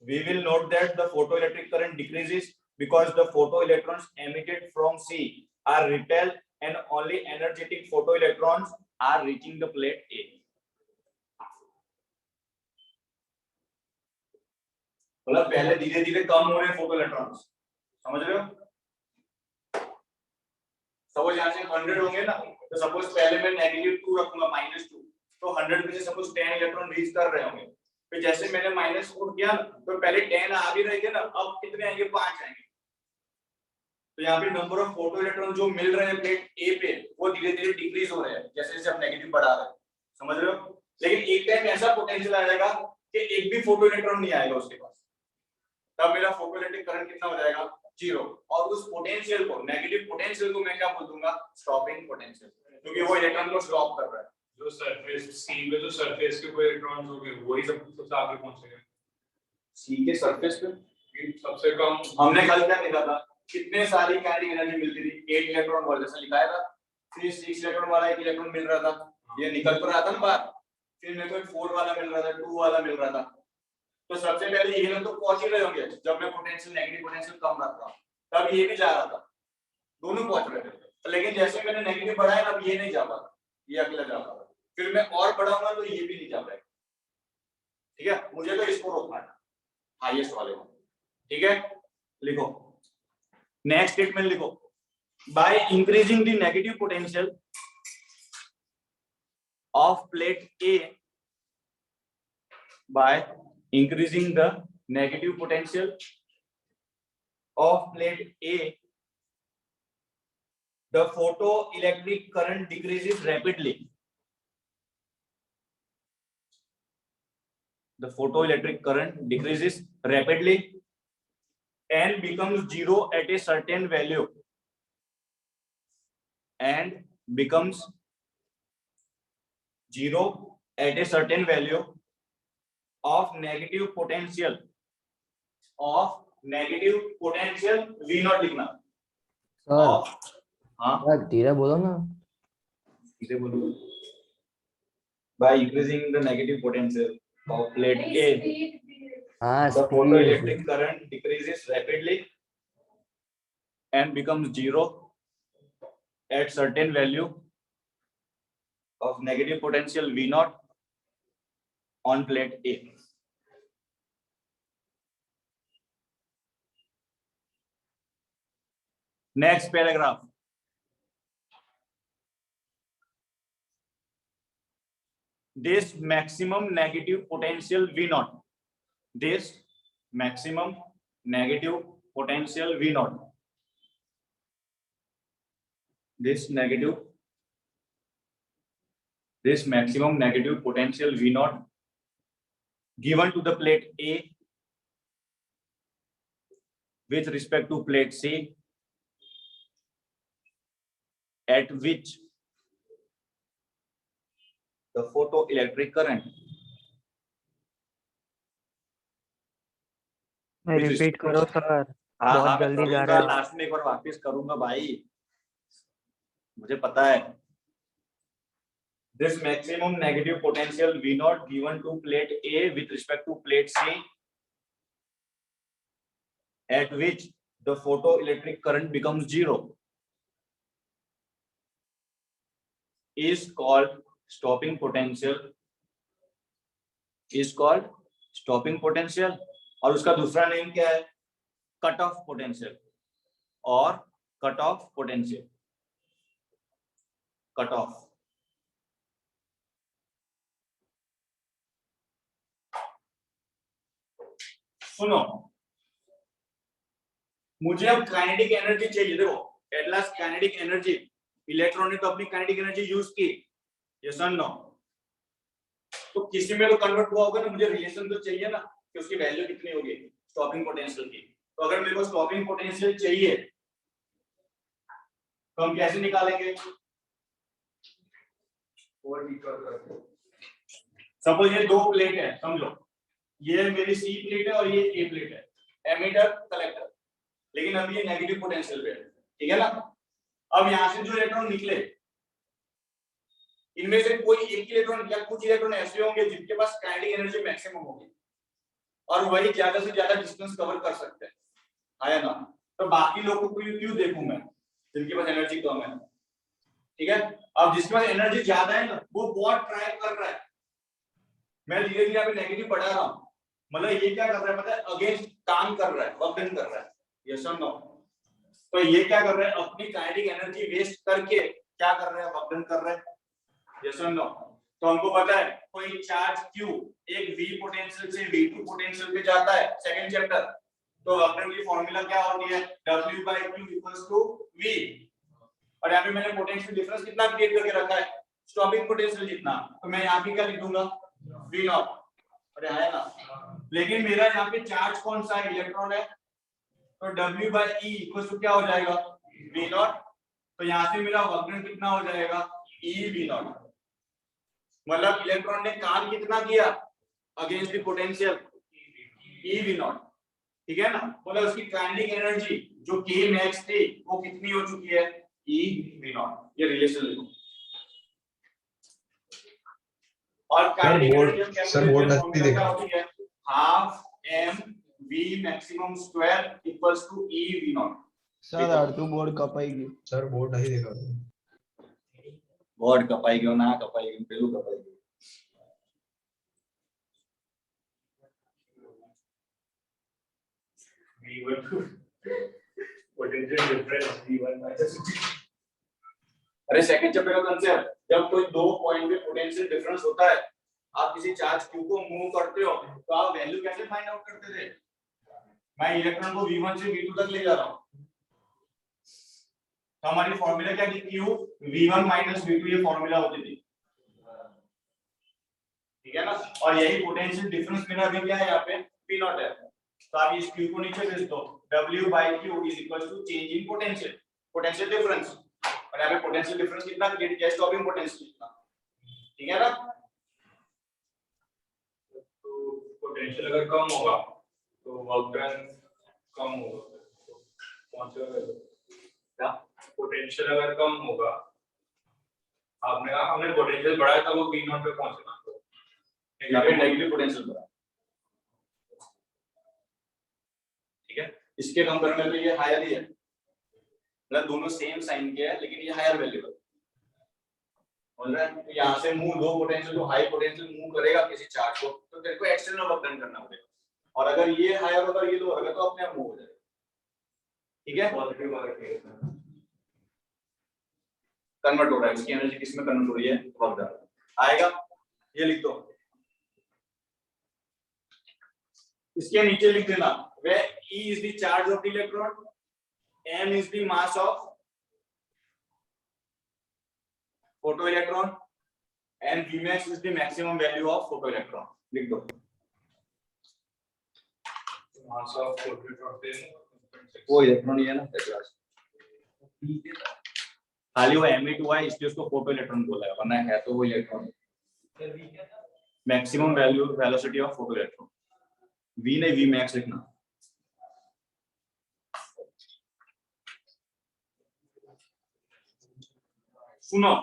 We will note that the photoelectric current decreases because the photoelectrons emitted from C are repelled and only energetic photoelectrons are reaching the plate A. मतलब पहले धीरे धीरे कम हो रहे हैं फोटोइलेक्ट्रॉन्स, समझ रहे हो? सपोज यहाँ से 100 होंगे ना, तो सपोज पहले मैं -2 रखूंगा -2, तो 100 में से सपोज 10 इलेक्ट्रॉन रीच कर रहे होंगे. फिर जैसे मैंने -4 किया तो पहले 10 आ भी रहे थे ना, अब कितने आएंगे? 5 आएंगे. तो यहाँ पे नंबर ऑफ फोटो इलेक्ट्रॉन जो मिल रहे हैं प्लेट ए पे वो धीरे धीरे डिक्रीज हो रहे हैं जैसे जैसे आप नेगेटिव बढ़ा रहे हैं, समझ रहे हो? लेकिन एक टाइम ऐसा पोटेंशियल आ जाएगा कि एक भी फोटो इलेक्ट्रॉन नहीं आएगा उसके पास, तब मेरा फोटोइलेक्ट्रिक करंट कितना हो जाएगा? 0. और उस पोटेंशियल को, नेगेटिव पोटेंशियल को मैं क्या बोल दूंगा? स्टॉपिंग पोटेंशियल, क्योंकि वो इलेक्ट्रॉन को स्टॉप कर रहा है. जो सरफेस सी पे जो सरफेस के कोई इलेक्ट्रॉन्स होंगे वही सबसे आगे पहुंचेंगे. सी के सरफेस पे सबसे कम हमने कल क्या लिखा था? कितने सारी काइनेटिक एनर्जी मिलती थी? 8 इलेक्ट्रॉन वाला जैसा लिखाया था. फिर 6 इलेक्ट्रॉन वाला एक इलेक्ट्रॉन मिल रहा था, ये निकल तो रहा था ना बाहर. फिर मेरे को 4 वाला मिल रहा था, 2 वाला मिल रहा था. तो सबसे पहले ये लोग तो पहुंच ही रहे होंगे जब मैं पोटेंशियल नेगेटिव पोटेंशियल कम रखता हूं, तब ये भी जा रहा था, दोनों पहुंच रहे थे. लेकिन जैसे मैंने नेगेटिव बढ़ाया ना, अब ये नहीं जा पाता, ये अगला जा पाता. फिर मैं और बढ़ाऊंगा तो ये भी नहीं जा पाएगा. ठीक है, मुझे तो इसको रोकना है हाईएस्ट वाले को. ठीक है, लिखो नेक्स्ट स्टेटमेंट लिखो. By increasing the negative potential of plate A, by increasing the negative potential of plate A, the photoelectric current decreases rapidly. The photoelectric current decreases rapidly and becomes 0 at a certain value, and becomes 0 at a certain value of negative potential V not लिखना. Sir हाँ यार धीरे बोलो ना. इसे बोलो. By increasing the negative potential of plate A, हाँ the speed. photoelectric current decreases rapidly and becomes 0 at certain value of negative potential V naught on plate A. Next paragraph. This maximum negative potential V naught. This maximum negative potential V naught. This maximum negative potential V naught given to the plate A with respect to plate C, at which the photoelectric current repeat करो sir. हाँ बहुत हाँ मैं जल्दी जा करूंगा, रहा है. लास्ट में एक बार वापस करूंगा भाई, मुझे पता है. this maximum negative potential V naught given to plate A with respect to plate C, at which the photoelectric current becomes zero, is called stopping potential. Is called stopping potential. और उसका दूसरा नेम क्या है? Cut off potential और cut off potential. Cut off. सुनो, मुझे अब kinetic energy चाहिए. देखो, at last kinetic energy, electron ने तो अपनी काइनेटिक एनर्जी यूज की, यस और नो? तो किसी में तो कन्वर्ट हुआ होगा ना. मुझे रिलेशन तो चाहिए ना कि उसकी वैल्यू कितनी होगी स्टॉपिंग पोटेंशियल की. तो अगर मेरे को स्टॉपिंग पोटेंशियल चाहिए तो हम कैसे निकालेंगे? सपोज ये दो प्लेट है, समझो ये मेरी सी प्लेट है और ये ए प्लेट है, एमिटर कलेक्टर. लेकिन अभी ये नेगेटिव पोटेंशियल पे है, ठीक है ना? अब यहां से जो इलेक्ट्रॉन निकले, इनमें से कोई एक इलेक्ट्रॉन या कुछ इलेक्ट्रॉन ऐसे होंगे जिनके पास काइनेटिक एनर्जी मैक्सिमम होगी और वही ज्यादा से ज्यादा डिस्टेंस कवर कर सकते हैं, है ना? तो बाकी लोगों को क्यों देखूं मैं जिनके पास एनर्जी कम है, ठीक है? अब जिसके पास एनर्जी ज्यादा है ना, वो बहुत ट्राई कर रहा है. मैं धीरे धीरे यहाँ पे नेगेटिव बढ़ा रहा हूँ, मतलब ये क्या कर रहा है पता है? अगेंस्ट काम कर रहा है, वर्क डन कर रहा है, यस और नो? तो ये क्या कर रहा है? अपनी काइनेटिक एनर्जी वेस्ट करके क्या कर रहा है? वर्क डन कर रहा है, यस और नो? तो हमको पता है कोई चार्ज Q एक V पोटेंशियल से V2 पोटेंशियल पे जाता है, सेकंड चैप्टर. तो वर्क डन की फॉर्मूला क्या होती है? W/Q = V. और यहाँ पे मैंने पोटेंशियल डिफरेंस कितना क्रिएट करके रखा है? स्टॉपिंग पोटेंशियल जितना. तो मैं यहाँ पे क्या लिख दूंगा? V naught. अरे है ना? लेकिन मेरा यहाँ पे चार्ज कौन सा है? इलेक्ट्रॉन है. तो W/E = क्या हो जाएगा? V naught. तो यहाँ से मेरा वर्क डन कितना हो जाएगा? EV naught. मतलब इलेक्ट्रॉन ने काम कितना किया against the potential? EV naught. ठीक है ना? मतलब उसकी काइनेटिक एनर्जी जो K max थी वो कितनी हो चुकी है? EV naught. ये रिलेशन लिखो. और काइनेटिक एनर्जी हम कैसे नहीं देखा. होती है? Half m v maximum square equals to EV naught. Sir अर्धू बोर्ड कपाएगी. सर बोर्ड नहीं देखा. बोर्ड कपाएगी ना कपाएगी, पेलू कपाएगी. potential difference V1 minus अरे सेकंड चैप्टर का कांसेप्ट, जब कोई दो पॉइंट पे पोटेंशियल डिफरेंस होता है, आप किसी चार्ज Q को मूव करते हो तो आप वैल्यू कैसे फाइंड आउट करते थे? मैं इलेक्ट्रॉन को V1 से V2 तक ले जा रहा हूं, तो हमारी फॉर्मूला क्या थी? Q V1 - V2 ये फॉर्मूला होती थी, ठीक है ना? और यही पोटेंशियल डिफरेंस मेरा अभी क्या है? यहाँ पे P नॉट है. तो आप इस Q को नीचे भेज दो. W/Q = change in potential, potential difference. और यहाँ पे पोटेंशियल डिफरेंस कितना क्रिएट किया? स्टॉपिंग पोटेंशियल कितना, ठीक है ना? तो पोटेंशियल अगर कम होगा तो वर्क डन कम होगा. कौन सा क्या? पोटेंशियल अगर कम होगा, आपने कहा हमने पोटेंशियल बढ़ाया था वो V naught पे पहुंचे ना, तो यहाँ पे नेगेटिव पोटेंशियल बढ़ा, ठीक है? इसके कंपेयर में तो ये हायर ही है, मतलब दोनों सेम साइन के है लेकिन ये हायर वैल्यू है, बोल रहा है. तो यहाँ से मूव लो पोटेंशियल, तो हाई पोटेंशियल मूव करेगा किसी चार्ज को, तो तेरे को एक्सटर्नल वर्क डन करना पड़ेगा. और अगर ये हायर होगा ये लो होगा तो अपने आप मूव हो जाएगा, ठीक है? पॉजिटिव वाला कन्वर्ट हो रहा है, इसकी एनर्जी किस में कन्वर्ट हो रही है? वर्क डन आएगा. ये लिख दो. इसके नीचे लिख देना where E is the charge of the electron, m is the mass of photoelectron and Vmax is the maximum value of photoelectron. लिख दो. mass of photon पे वो इलेक्ट्रॉन ही है ना, खाली वो Me2 है इसलिए उसको फोटो इलेक्ट्रॉन बोला है, वरना है तो वो electron. Maximum value velocity of photo electron. V नहीं Vmax लिखना. सुनो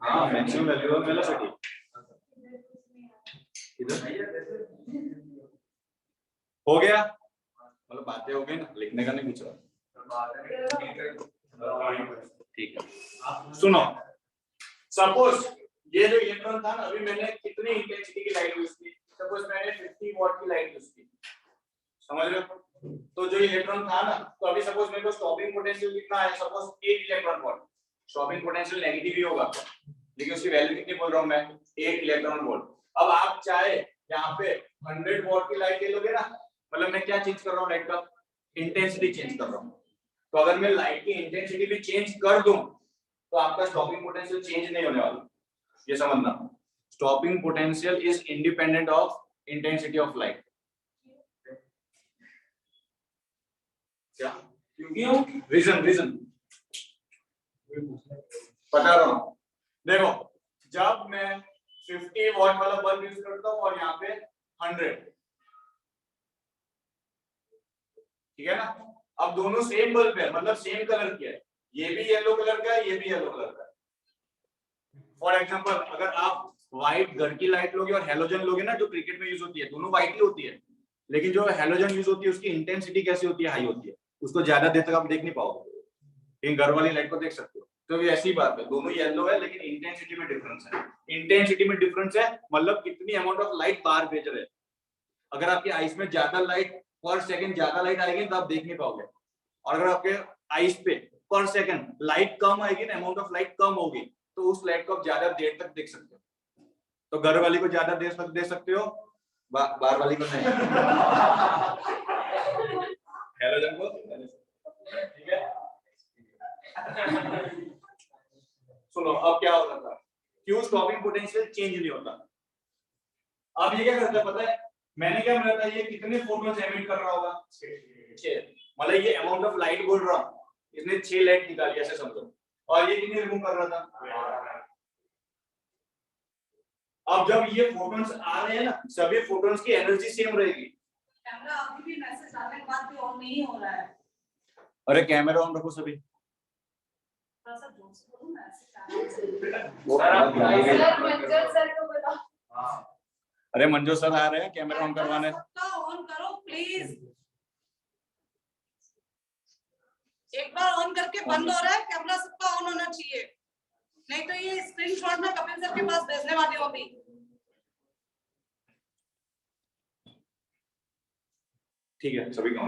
हाँ मैक्सिमम वैल्यू ऑफ वेलोसिटी हो गया, मतलब बातें हो गई ना, लिखने का नहीं पूछ रहा। ठीक है, सुनो, सपोज ये जो इलेक्ट्रॉन था ना, अभी मैंने कितनी इंटेंसिटी की लाइट यूज की, सपोज मैंने 50 वॉट की लाइट यूज की, समझ रहे हो? तो जो इलेक्ट्रॉन था ना, तो अभी सपोज मेरे को स्टॉपिंग पोटेंशियल कितना है, suppose 8 electron volt, stopping potential negative ही होगा, लेकिन उसकी वैल्यू कितनी बोल रहा हूं मैं, 8 इलेक्ट्रॉन वोल्ट। अब आप चाहे यहाँ पे 100 वॉट की लाइट ले लोगे ना, मतलब मैं क्या चेंज कर रहा हूँ, लाइट का इंटेंसिटी चेंज कर रहा हूँ। तो अगर मैं लाइट की इंटेंसिटी भी चेंज कर दूं तो आपका स्टॉपिंग पोटेंशियल चेंज नहीं होने वाला, ये समझना। Stopping potential is independent of intensity of light. क्या? क्योंकि रीजन बता रहा हूं, देखो जब मैं 50 वॉट वाला बल्ब यूज करता हूं और यहाँ पे 100, ठीक है ना, अब दोनों सेम बल्ब है, मतलब सेम कलर की है, ये भी येलो कलर का है, ये भी येलो कलर का है। फॉर एग्जांपल अगर आप व्हाइट घर की लाइट लोगे और हैलोजन लोगे ना, जो क्रिकेट में यूज होती है, दोनों व्हाइट ही होती है, लेकिन जो हैलोजन यूज होती है उसकी इंटेंसिटी कैसी होती है, हाई होती है, उसको ज्यादा देर तक आप देख नहीं पाओगे, लेकिन घर वाली लाइट को देख सकते हो। तो ये ऐसी बात है, दोनों येलो है लेकिन इंटेंसिटी में डिफरेंस है। इंटेंसिटी में डिफरेंस है मतलब कितनी अमाउंट ऑफ लाइट बाहर भेज रहे हैं। अगर आपके आईज में ज्यादा लाइट पर सेकंड ज्यादा लाइट आएगी तो आप देख नहीं पाओगे, और अगर आपके आईज पे पर सेकंड लाइट कम आएगी ना, अमाउंट ऑफ लाइट कम होगी, तो उस लाइट को आप ज्यादा देर तक देख सकते हो। तो घर वाली को ज्यादा देर तक देख सकते हो, बाहर वाली को नहीं। हैलोजन को, ठीक है। सुनो अब क्या हो रहा था, क्यों स्टॉपिंग पोटेंशियल चेंज नहीं होता। अब ये क्या करता है पता है, मैंने क्या बोला था, ये कितने फोटॉन्स एमिट कर रहा होगा, 6, मतलब ये अमाउंट ऑफ लाइट बोल रहा हूं, इसने 6 लाइट निकाली ऐसे समझो, और ये कितने रिमूव कर रहा था। अब जब ये फोटॉन्स आ रहे हैं ना, सभी फोटॉन्स की एनर्जी सेम रहेगी। कैमरा अभी भी मैसेज आने के बाद भी ऑन नहीं हो रहा है। अरे कैमरा ऑन रखो सभी। थोड़ा सा जोर से बोलो, मैसेज आ रहा है। सर मंजर सर को बुलाओ। अरे मंजू सर आ रहे हैं कैमरा ऑन करवाने। सबका ऑन करो प्लीज। एक बार ऑन करके बंद हो रहा है, कैमरा सबका ऑन होना चाहिए, नहीं तो ये स्क्रीनशॉट में कपिल सर के पास भेजने वाली होगी। ठीक है सभी का।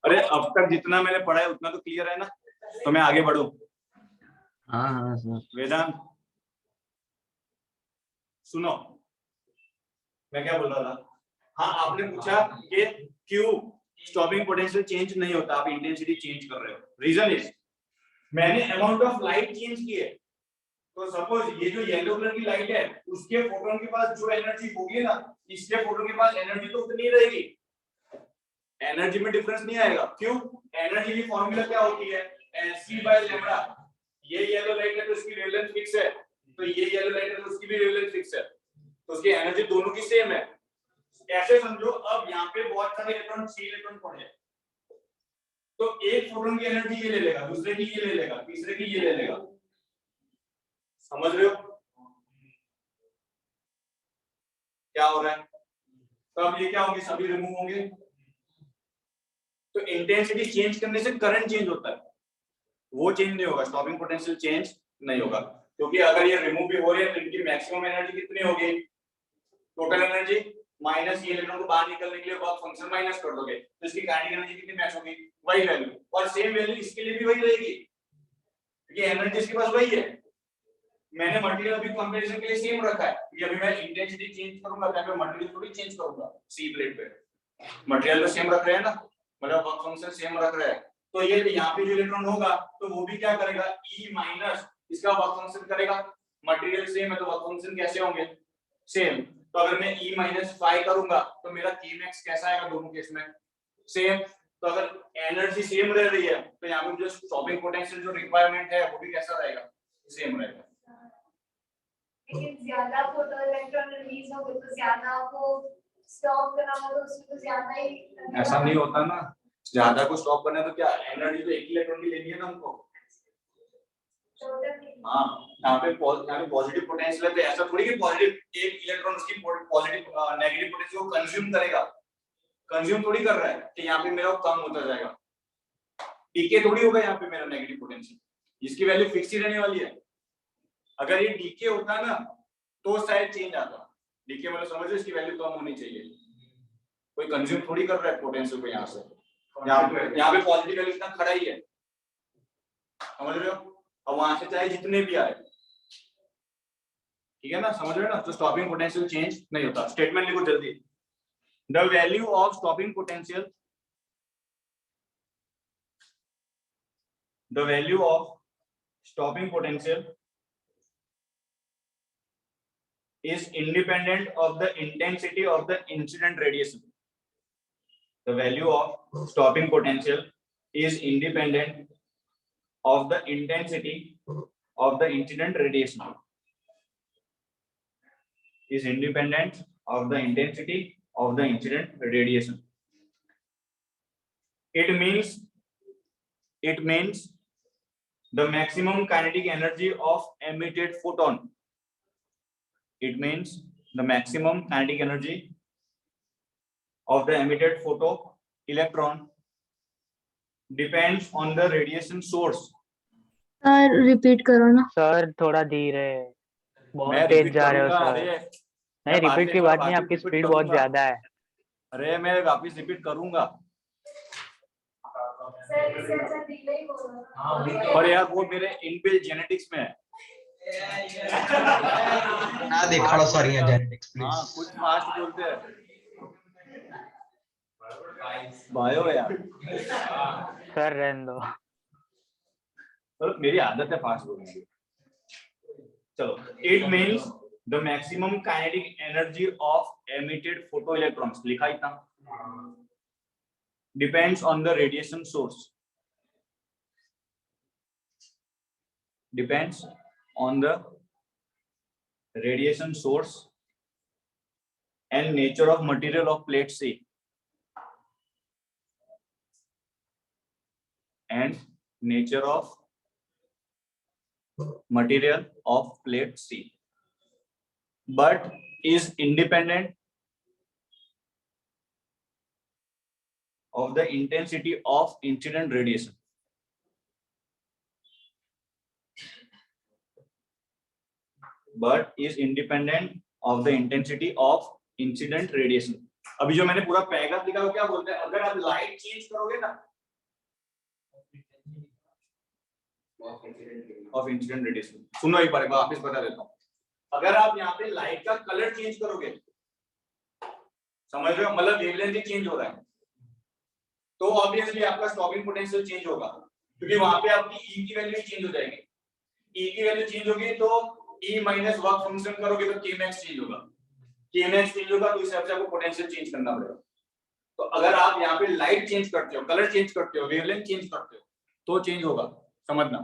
अरे अब तक जितना मैंने पढ़ा है उतना तो क्लियर है ना, तो मैं आगे बढ़ूं। हाँ सर। वेदांत सुनो, मैं क्या बोल रहा था। हाँ आपने पूछा कि क्यों स्टॉपिंग पोटेंशियल चेंज नहीं होता, आप इंटेंसिटी चेंज कर रहे हो। रीजन इज मैंने अमाउंट ऑफ लाइट चेंज की है। तो सपोज ये जो येलो कलर की लाइट है, उसके फोटोन के पास जो एनर्जी होगी ना, इसके फोटोन के पास एनर्जी तो उतनी रहेगी, एनर्जी में डिफरेंस नहीं आएगा। क्यों? एनर्जी की फॉर्मूला क्या होती है, Nc/λ। ये येलो लाइट है तो इसकी वेवलेंथ फिक्स है, तो ये येलो लाइट है तो उसकी भी वेवलेंथ फिक्स है, तो उसकी एनर्जी दोनों की सेम है। ऐसे समझो, अब यहाँ पे बहुत सारे इलेक्ट्रॉन 6 इलेक्ट्रॉन पड़े हैं, तो एक फोटोन की एनर्जी ये ले लेगा, दूसरे की ये ले लेगा, तीसरे की ये ले लेगा। समझ रहे हो क्या हो रहा है? तो अब ये क्या होंगे, सभी रिमूव होंगे। तो इंटेंसिटी चेंज करने से करंट चेंज होता है, वो चेंज नहीं होगा, स्टॉपिंग पोटेंशियल चेंज नहीं होगा। क्योंकि अगर ये रिमूव भी हो रही है तो इनकी मैक्सिमम एनर्जी कितनी होगी, टोटल एनर्जी माइनस ये इलेक्ट्रॉन को बाहर निकलने के लिए वर्क फंक्शन माइनस कर दोगे, तो इसकी काइनेटिक एनर्जी कितनी मैच होगी, वही वैल्यू, और सेम वैल्यू इसके लिए भी वही रहेगी, क्योंकि एनर्जी इसके पास वही है। मैंने मटेरियल अभी कंपैरिजन के लिए सेम रखा है, क्योंकि अभी मैं इंटेंसिटी चेंज करूंगा तो मैं मटेरियल थोड़ी चेंज करूंगा। सी प्लेट पे मटेरियल तो सेम रख रहे हैं ना, मतलब वर्क फंक्शन सेम रख रहे हैं। तो ये यहाँ पे जो इलेक्ट्रॉन होगा तो वो भी क्या करेगा, E माइनस इसका वर्क फंक्शन करेगा। मटेरियल सेम है तो वर्क फंक्शन कैसे होंगे, सेम। तो अगर मैं E माइनस 5 करूंगा तो मेरा Kmax कैसा आएगा, दोनों केस में सेम। तो अगर एनर्जी सेम रह रही है तो यहाँ पे जो स्टॉपिंग पोटेंशियल जो रिक्वायरमेंट है वो भी कैसा रहेगा, सेम रहेगा। लेकिन ज्यादा फोटो इलेक्ट्रॉन रिलीज होगा तो ज्यादा वो स्टॉप करना होगा, तो उसमें तो ज्यादा ही ऐसा नहीं होता ना, ज्यादा को स्टॉप करना है तो क्या एनर्जी तो एक इलेक्ट्रॉन की लेनी है ना हमको। हाँ, यहाँ पे पॉजिटिव पोटेंशियल है तो ऐसा थोड़ी कि पॉजिटिव एक इलेक्ट्रॉन उसकी पॉजिटिव नेगेटिव पोटेंशियल को कंज्यूम करेगा, कंज्यूम थोड़ी कर रहा है कि यहाँ पे मेरा कम होता जाएगा, डीके थोड़ी होगा यहाँ पे मेरा नेगेटिव पोटेंशियल, इसकी वैल्यू फिक्स ही रहने वाली है। अगर ये डीके होता ना तो शायद चेंज आता, डीके मतलब समझ लो इसकी वैल्यू कम होनी चाहिए, कोई कंज्यूम थोड़ी कर रहा है पोटेंशियल को यहाँ से, यहाँ पे पॉजिटिव वैल्यू इतना खड़ा ही है, समझ रहे हो, और वहां से चाहे जितने भी आए, ठीक है ना, समझ रहे हो ना, तो स्टॉपिंग पोटेंशियल चेंज नहीं होता। स्टेटमेंट लिखो जल्दी, the value of stopping potential, the value of stopping potential is independent of the intensity of the incident radiation. The value of stopping potential is independent of the intensity of the incident radiation. Is independent of the intensity of the incident radiation. It means the maximum kinetic energy of emitted photon. It means the maximum kinetic energy of the emitted photo electron depends on the radiation source. Sir repeat करो ना। Sir थोड़ा धीरे, बहुत मैं तेज repeat जा रहे हो करूंगा, सर। अरे नहीं, रिपीट की बात नहीं, आपकी रिपीट स्पीड बहुत करूंगा। ज्यादा है। अरे मैं वापिस रिपीट करूंगा, सर इससे अच्छा डिले ही बोलो। और यार वो मेरे इनबिल्ट जेनेटिक्स में है। ना दिखाओ सॉरी जेनेटिक्स हाँ प्लीज। कुछ फास्ट बोलते हैं, बायो यार, सर रहने दो। तो मेरी आदत है फास्ट बोलने की। चलो, it means the maximum kinetic energy of emitted photo electrons, लिखा इतना, depends on the radiation source, depends on the radiation source and nature of material of plate C, and nature of material of plate C, but is independent of the intensity of incident radiation. But is independent of the intensity of incident radiation. अभी जो मैंने पूरा paragraph लिखा वो क्या बोलते हैं, अगर आप लाइट चेंज करोगे ना ऑफ इंसिडेंट रेडिएशन, सुनो एक बार वापस बता देता हूँ, अगर आप यहाँ पे लाइट का कलर चेंज करोगे, समझ रहे हो, मतलब वेवलेंथ ही चेंज हो रहा है, तो ऑब्वियसली आपका स्टॉपिंग पोटेंशियल चेंज होगा, क्योंकि वहां पे आपकी ई की वैल्यू चेंज हो जाएगी, ई की वैल्यू चेंज होगी तो E माइनस वर्क फंक्शन करोगे तो Kmax चेंज होगा, Kmax चेंज होगा तो इस हिसाब से आपको पोटेंशियल चेंज करना पड़ेगा। तो अगर आप यहाँ पे लाइट चेंज करते हो, कलर चेंज करते हो, वेवलेंथ चेंज करते हो तो चेंज होगा, समझना।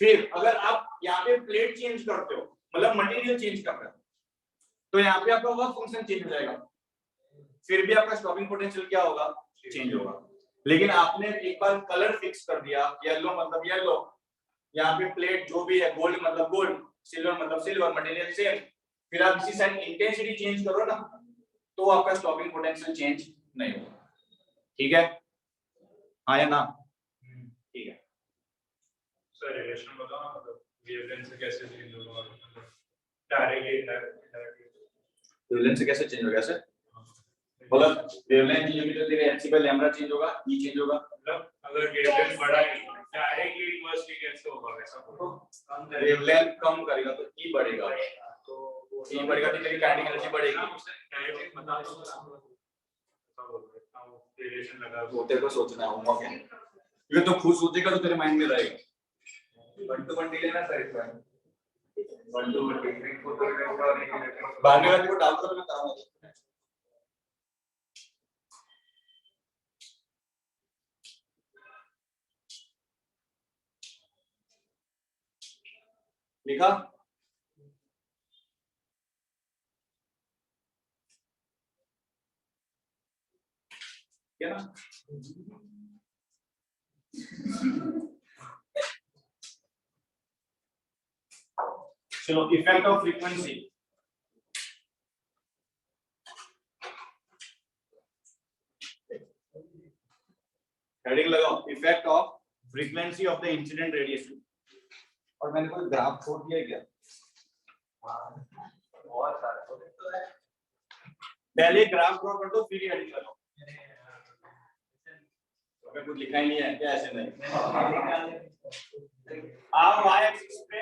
फिर अगर आप यहाँ पे प्लेट चेंज करते हो, मतलब मटेरियल चेंज कर रहे हो, तो यहाँ पे आपका वर्क फंक्शन चेंज हो जाएगा, फिर भी आपका स्टॉपिंग पोटेंशियल क्या होगा, चेंज होगा। लेकिन आपने एक बार कलर फिक्स कर दिया, येलो मतलब येलो, यहाँ पे प्लेट जो भी है, गोल्ड मतलब गोल्ड, सिल्वर मतलब सिल्वर, मटेरियल सेम, फिर आप इसी साइड इंटेंसिटी चेंज करो ना तो आपका स्टॉपिंग पोटेंशियल चेंज नहीं होगा, ठीक है, हाँ या ना, ठीक है। सर रिलेशन बताओ ना, मतलब वेवलेंथ से कैसे चेंज होगा, डायरेक्टली वेवलेंथ से कैसे चेंज होगा, ऐसे मतलब वेवलेंथ चेंज होगी तो तेरे एच बाय लैम्बडा चेंज होगा, ई चेंज होगा, मतलब अगर वेवलेंथ बढ़ा है डायरेक्टली इनवर्सली कैसे होगा, वैसा बोलो। वेवलेंथ कम करेगा तो ई बढ़ेगा, तो ई बढ़ेगा तो तेरी काइनेटिक एनर्जी बढ़ेगी, डायरेक्टली बता दो ऐसा बोल रहे हैं, रिलेशन लगा वो तेरे को सोचना होगा क्या, ये तो खुद सोचेगा तो तेरे माइंड में रहेगा। 1 to 1 डिले ना सर, इसमें 1 to 1 डिले को तो बाद में वाले को डाल कर मैं कराऊंगा। लिखा क्या है ना? चलो इफेक्ट ऑफ फ्रीक्वेंसी, हेडिंग लगाओ effect of frequency of the incident radiation. और मैंने कोई ग्राफ छोड़ दिया है क्या? बहुत सारा पहले ग्राफ ड्रॉ कर दो फिर हेडिंग लगाओ। हमें कुछ लिखना ही नहीं है क्या? ऐसे नहीं, आप y एक्सिस पे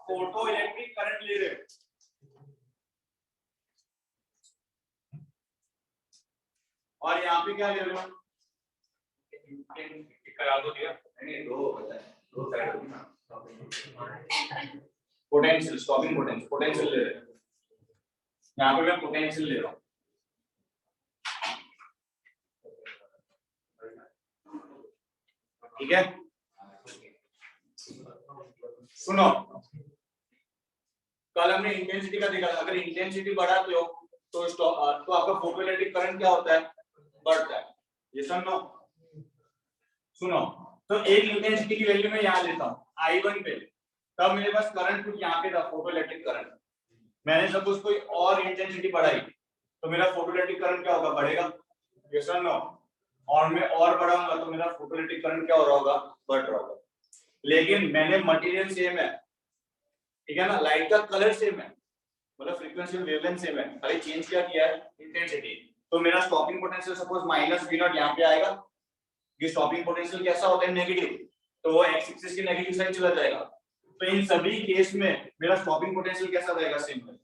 फोटो इलेक्ट्रिक करंट ले रहे हो और यहाँ पे क्या ले रहे हो? करा दो दिया नहीं, दो बताए, दो साइड होगी ना। पोटेंशियल, स्टॉपिंग पोटेंशियल, पोटेंशियल ले रहे हो। यहाँ पे मैं पोटेंशियल ले रहा हूँ। ठीक है, सुनो, कल हमने इंटेंसिटी का देखा था। अगर इंटेंसिटी बढ़ाते हो तो आपका फोटोइलेक्ट्रिक करंट क्या होता है? बढ़ता है। ये सुनो, सुनो, तो एक इंटेंसिटी की वैल्यू मैं यहाँ लेता हूँ I1 पे, तब मेरे पास करंट कुछ यहाँ पे था, फोटोइलेक्ट्रिक करंट। मैंने सपोज कोई और इंटेंसिटी बढ़ाई तो मेरा फोटोइलेक्ट्रिक करंट क्या होगा? बढ़ेगा। ये सुनो, और मैं और बढ़ाऊंगा तो मेरा फोटोइलेक्ट्रिक करंट क्या हो रहा होगा? बढ़ रहा होगा। लेकिन मैंने मटेरियल सेम है, ठीक है ना, लाइट का कलर सेम है, मतलब फ्रीक्वेंसी वेवलेंथ सेम है, खाली चेंज क्या किया है? इंटेंसिटी। तो मेरा स्टॉपिंग पोटेंशियल सपोज -V0 यहाँ पे आएगा। ये स्टॉपिंग पोटेंशियल कैसा होता है? नेगेटिव, तो वो एक्स एक्सिस की नेगेटिव साइड चला जाएगा। तो इन सभी केस में मेरा स्टॉपिंग पोटेंशियल कैसा रहेगा? सेम है।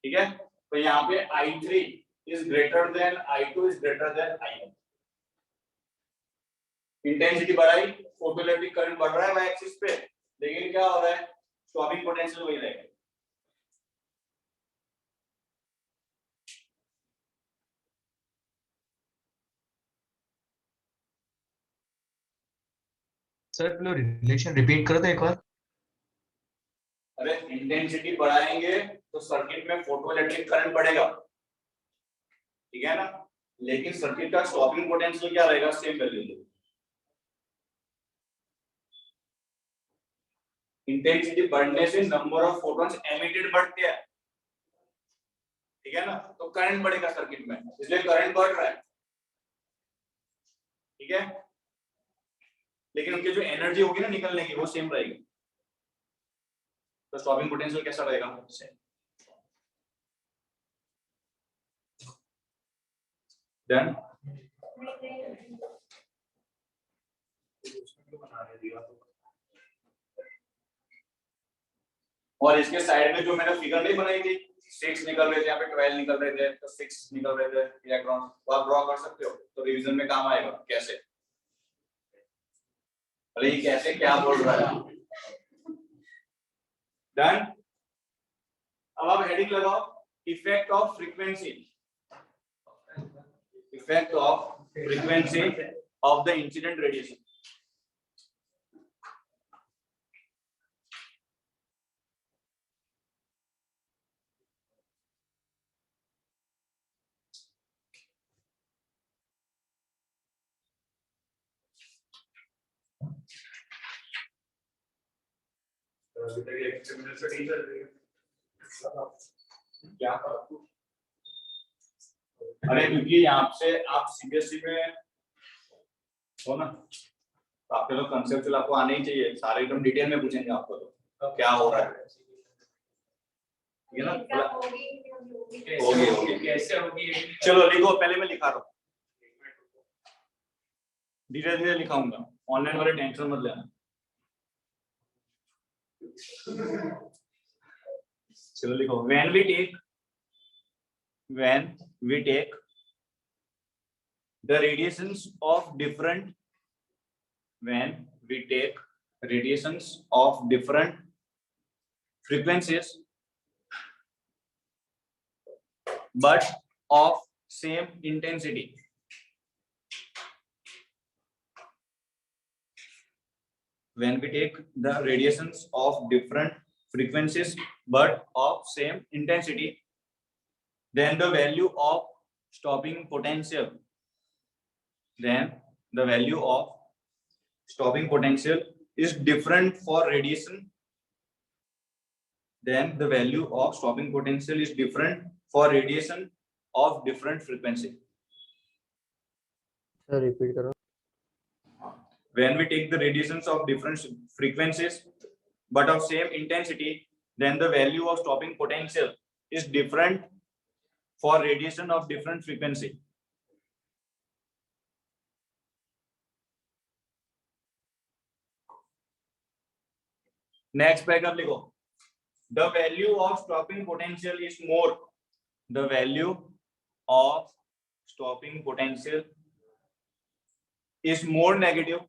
ठीक है, तो यहाँ पे I3 is greater than I2 is greater than I1। Intensity बढ़ाई, फोटोइलेक्ट्रिक करंट बढ़ रहा है y एक्सिस पे, लेकिन क्या हो रहा है? स्टॉपिंग पोटेंशियल वही रहेगा। सर रिलेशन रिपीट कर दो एक बार। अरे इंटेंसिटी बढ़ाएंगे तो सर्किट में फोटोइलेक्ट्रिक करंट बढ़ेगा, ठीक है ना, लेकिन सर्किट का स्टॉपिंग पोटेंशियल क्या रहेगा? Same value. इंटेंसिटी बढ़ने से नंबर ऑफ फोटॉन्स एमिटेड बढ़ते हैं, ठीक है ना, तो करंट बढ़ेगा सर्किट में, इसलिए करंट बढ़ रहा है। ठीक है, लेकिन उनकी जो एनर्जी होगी ना निकलने की, वो सेम रहेगी। तो स्टॉपिंग पोटेंशियल कैसा रहेगा? सेम। डन। और इसके साइड में जो मैंने फिगर नहीं बनाई थी, 6 निकल रहे थे, यहाँ पे 12 निकल रहे थे, तो 6 निकल रहे थे इलेक्ट्रॉन, तो आप ड्रॉ कर सकते हो, तो रिवीजन में काम आएगा। कैसे? अरे ये कैसे क्या बोल रहा है? डन। अब आप हेडिंग लगाओ effect of frequency, effect of frequency of the incident radiation. अभी तक एक्सपेरिमेंट स्टडी चल रही है क्या? अरे क्योंकि यहाँ से आप सीबीएसई में हो ना, तो आपके तो कंसेप्चुअल आपको आने ही चाहिए, सारे एकदम डिटेल में पूछेंगे आपको तो क्या हो रहा है, ठीक है ना? होगी कैसे होगी? चलो लिखो, पहले मैं लिखा रहा हूँ, धीरे धीरे लिखाऊंगा, ऑनलाइन वाले टेंशन मत लेना। चलो लिखो, when we take the radiations of different frequencies but of same intensity, when we take the radiations of different frequencies but of same intensity, then the value of stopping potential is different for radiation. Then the value of stopping potential is different for radiation of different frequency. Sir repeat करो. When we take the radiations of different frequencies but of same intensity, then the value of stopping potential is different for radiation of different frequency. Next paragraph लिखो. The value of stopping potential is more. The value of stopping potential is more negative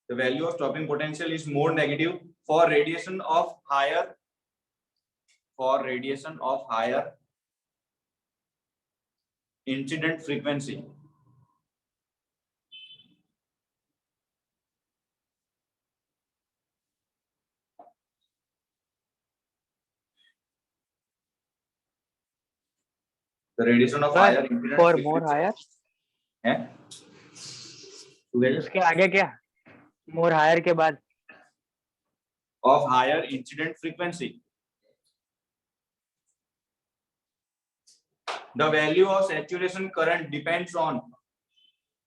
the value of stopping potential is more negative for radiation of higher incident frequency. The radiation of higher incident for frequency. more higher. है? उसके आगे क्या? More higher के बाद of higher incident frequency. The value of saturation current depends on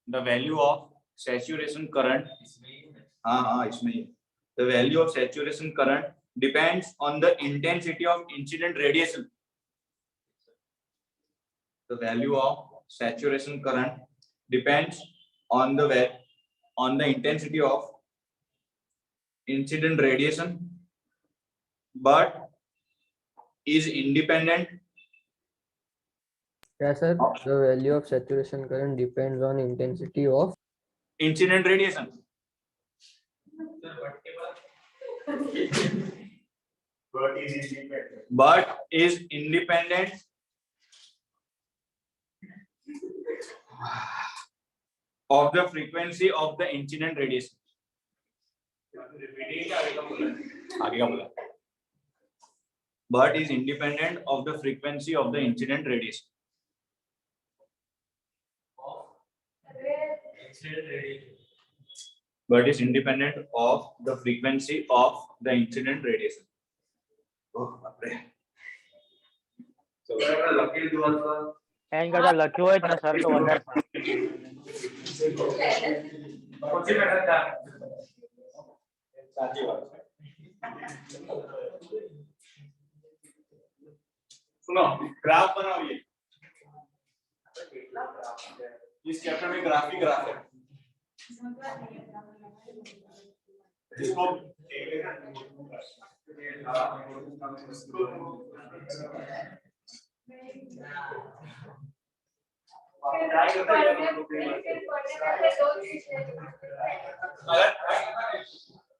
the value of saturation current. इसमें ही. The value of saturation current depends on the intensity of incident radiation. The value of saturation current depends on the intensity of incident radiation, but is independent. क्या sir? The value of saturation current depends on intensity of Incident radiation. But is independent of the frequency of the incident radiation. But is independent of the frequency of the incident radiation. But is independent of the frequency of the incident radiation. So lucky to answer. And करता lucky હોય ને sir તો વધારે પછી madam તા સાચી વાત છે. सुनो ग्राफ बनाइए. इस चैप्टर में ग्राफ ही ग्राफ है. इसको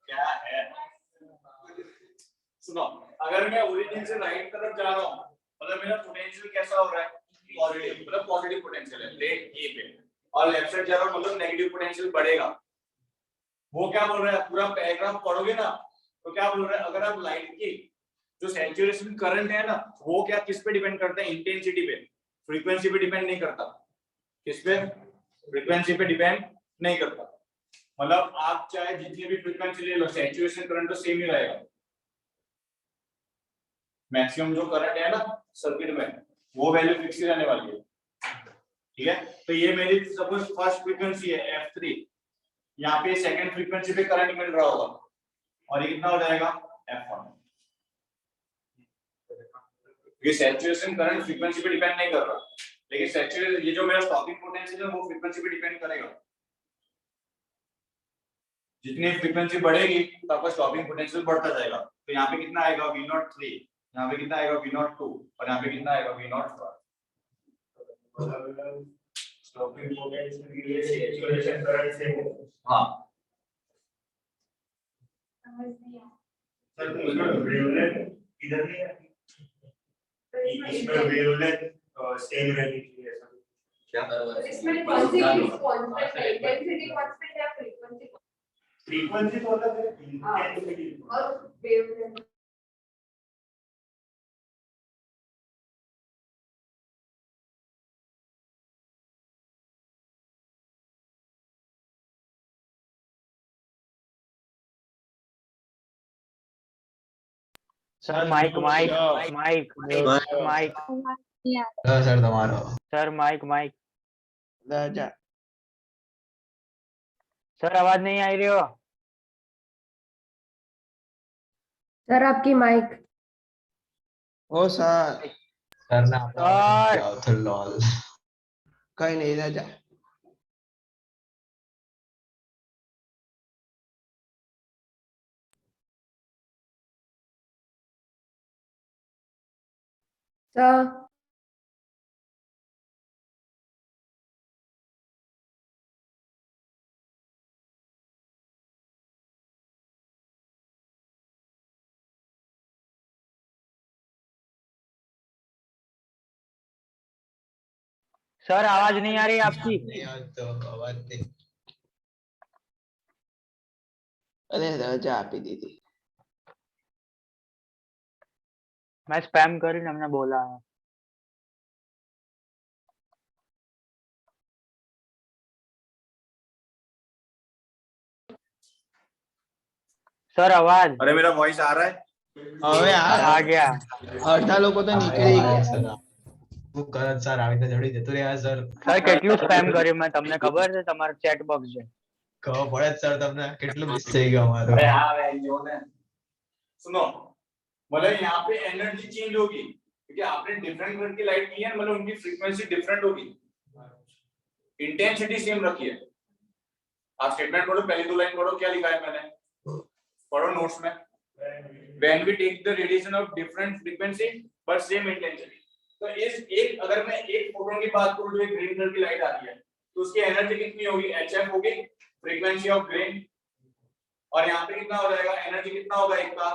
क्या है? सुनो अगर मैं ओरिजिन से राइट तरफ जा रहा हूँ मतलब मेरा पोटेंशियल कैसा हो रहा है? पॉजिटिव मतलब पॉजिटिव पोटेंशियल है प्लेट ए पे और लेफ्ट साइड जा रहा हूँ मतलब नेगेटिव पोटेंशियल बढ़ेगा. वो क्या बोल रहा है? पूरा पैराग्राफ पढ़ोगे ना तो क्या बोल रहा है? अगर आप लाइट की जो सैचुरेशन करंट है ना वो क्या किस पे डिपेंड करता है? इंटेंसिटी पे. फ्रीक्वेंसी पे डिपेंड नहीं करता. किस पे? फ्रीक्वेंसी पे डिपेंड नहीं करता. मतलब आप चाहे जितनी भी फ्रीक्वेंसी ले लो सैचुरेशन करंट तो सेम ही रहेगा. मैक्सिमम जो करंट है ना सर्किट में वो वैल्यू फिक्स ही रहने वाली है. ठीक है तो ये मेरी सपोज फर्स्ट फ्रीक्वेंसी है F3. यहाँ पे सेकंड फ्रीक्वेंसी पे करंट मिल रहा होगा और ये कितना हो जाएगा? F1. ये सैचुरेशन करंट फ्रीक्वेंसी पे डिपेंड नहीं कर रहा लेकिन सैचुरेशन ये जो मेरा स्टॉपिंग पोटेंशियल है वो फ्रीक्वेंसी पे डिपेंड करेगा. जितनी फ्रीक्वेंसी बढ़ेगी तो आपका स्टॉपिंग पोटेंशियल बढ़ता जाएगा. तो यहाँ पे कितना आएगा? V03. यहाँ पे कितना आएगा? V02 और यहाँ पे कितना आएगा? V04. स्टॉपिंग पोटेंशियल के लिए सैचुरेशन करंट से हाँ सर वेवलेंथ इधर नहीं है. इसमें वेवलेंथ सेम रहनी चाहिए. क्या इसमें कौन सी कांस्टेंट है, इंटेंसिटी कांस्टेंट या फ्रीक्वेंसी? फ्रीक्वेंसी तो अलग है, इंटेंसिटी और wavelength. Sir mike mike mike mike sir તમારો सर माइक माइक सर आवाज नहीं आ रही हो सर आपकी माइक। ओ सर સર ના સર. જાવ તો લોલ કઈ નહીં રાજા सर सर आवाज नहीं आ रही आपकी નહીં આવતો અવાજ નહીં અરે રજા આપી દીધી मैं स्पैम કરીને हमने बोला है सर आवाज अरे मेरा वॉइस आ रहा है? હવે आ गया અડધા લોકો તો નીકળી ગયા સર હું કરત સર આવીને જડી જતો રહ્યા સર સર કેટલું સ્પેમ કર્યું મેં તમને ખબર છે તમારું ચેટ બોક્સ છે ખબર પડે જ સર તમને કેટલું મિસ થઈ ગયું અમારું अरे हाँ भाई जो है सुनो मतलब यहाँ पे एनर्जी चेंज होगी क्योंकि आपने डिफरेंट कलर की लाइट की है मतलब उनकी फ्रीक्वेंसी डिफरेंट होगी इंटेंसिटी सेम रखी है आप स्टेटमेंट पढ़ो पहली दो लाइन पढ़ो क्या लिखा है मैंने पढ़ो नोट्स में when we take the radiation of different frequency but same intensity तो इस एक अगर मैं एक फोटोन की बात करूं जो एक ग्रीन कलर की लाइट आ रही है तो उसकी एनर्जी कितनी होगी hf होगी फ्रीक्वेंसी ऑफ ग्रीन और यहाँ पे कितना हो जाएगा एनर्जी कितना होगा एक का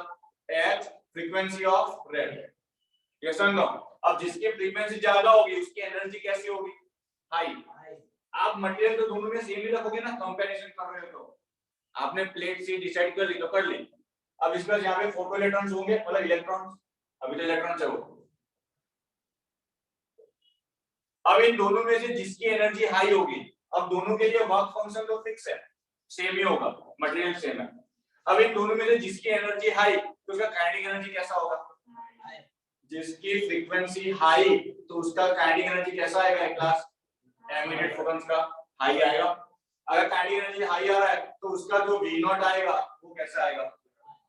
h frequency of red yes और नो अब जिसकी फ्रीक्वेंसी ज्यादा होगी उसकी एनर्जी कैसी होगी हाई आप मटेरियल तो दोनों में सेम ही रखोगे ना कंपैरिजन कर रहे हो तो आपने प्लेट सी डिसाइड कर ली तो कर ली अब इसमें यहाँ पे फोटो इलेक्ट्रॉन्स होंगे मतलब इलेक्ट्रॉन्स अभी तो इलेक्ट्रॉन्स है वो अब इन दोनों में से जिसकी एनर्जी हाई होगी अब दोनों के लिए वर्क फंक्शन तो फिक्स है सेम ही होगा मटेरियल सेम है अब इन दोनों में से जिसकी एनर्जी हाई तो उसका काइनेटिक एनर्जी कैसा होगा जिसकी फ्रीक्वेंसी हाई तो उसका काइनेटिक एनर्जी कैसा आएगा क्लास एमिटेड फोटॉन्स का हाई आएगा अगर काइनेटिक एनर्जी हाई आ रहा है तो उसका जो v नॉट आएगा वो कैसा आएगा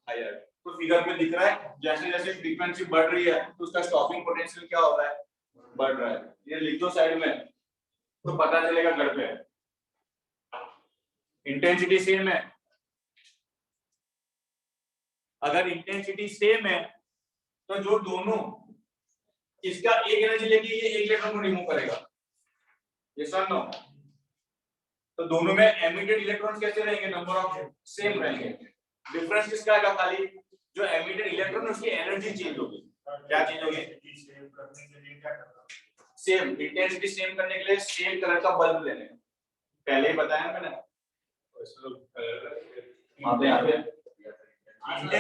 हाई आएगा तो फिगर में दिख रहा है जैसे जैसे फ्रीक्वेंसी बढ़ रही है तो उसका स्टॉपिंग पोटेंशियल क्या हो रहा है बढ़ रहा है ये लिख दो साइड में तो पता चलेगा घर पे इंटेंसिटी सेम है अगर इंटेंसिटी सेम है तो जो दोनों इसका एक एनर्जी लेके ये एक इलेक्ट्रॉन को रिमूव करेगा यस और नो तो दोनों में एमिटेड इलेक्ट्रॉन्स कैसे रहेंगे नंबर ऑफ सेम रहेंगे डिफरेंस किसका आएगा खाली जो एमिटेड इलेक्ट्रॉन उसकी एनर्जी चेंज होगी क्या चेंज होगी सेम इंटेंसिटी सेम करने के लिए सेम कलर का बल्ब लेने पहले ही बताया मैंने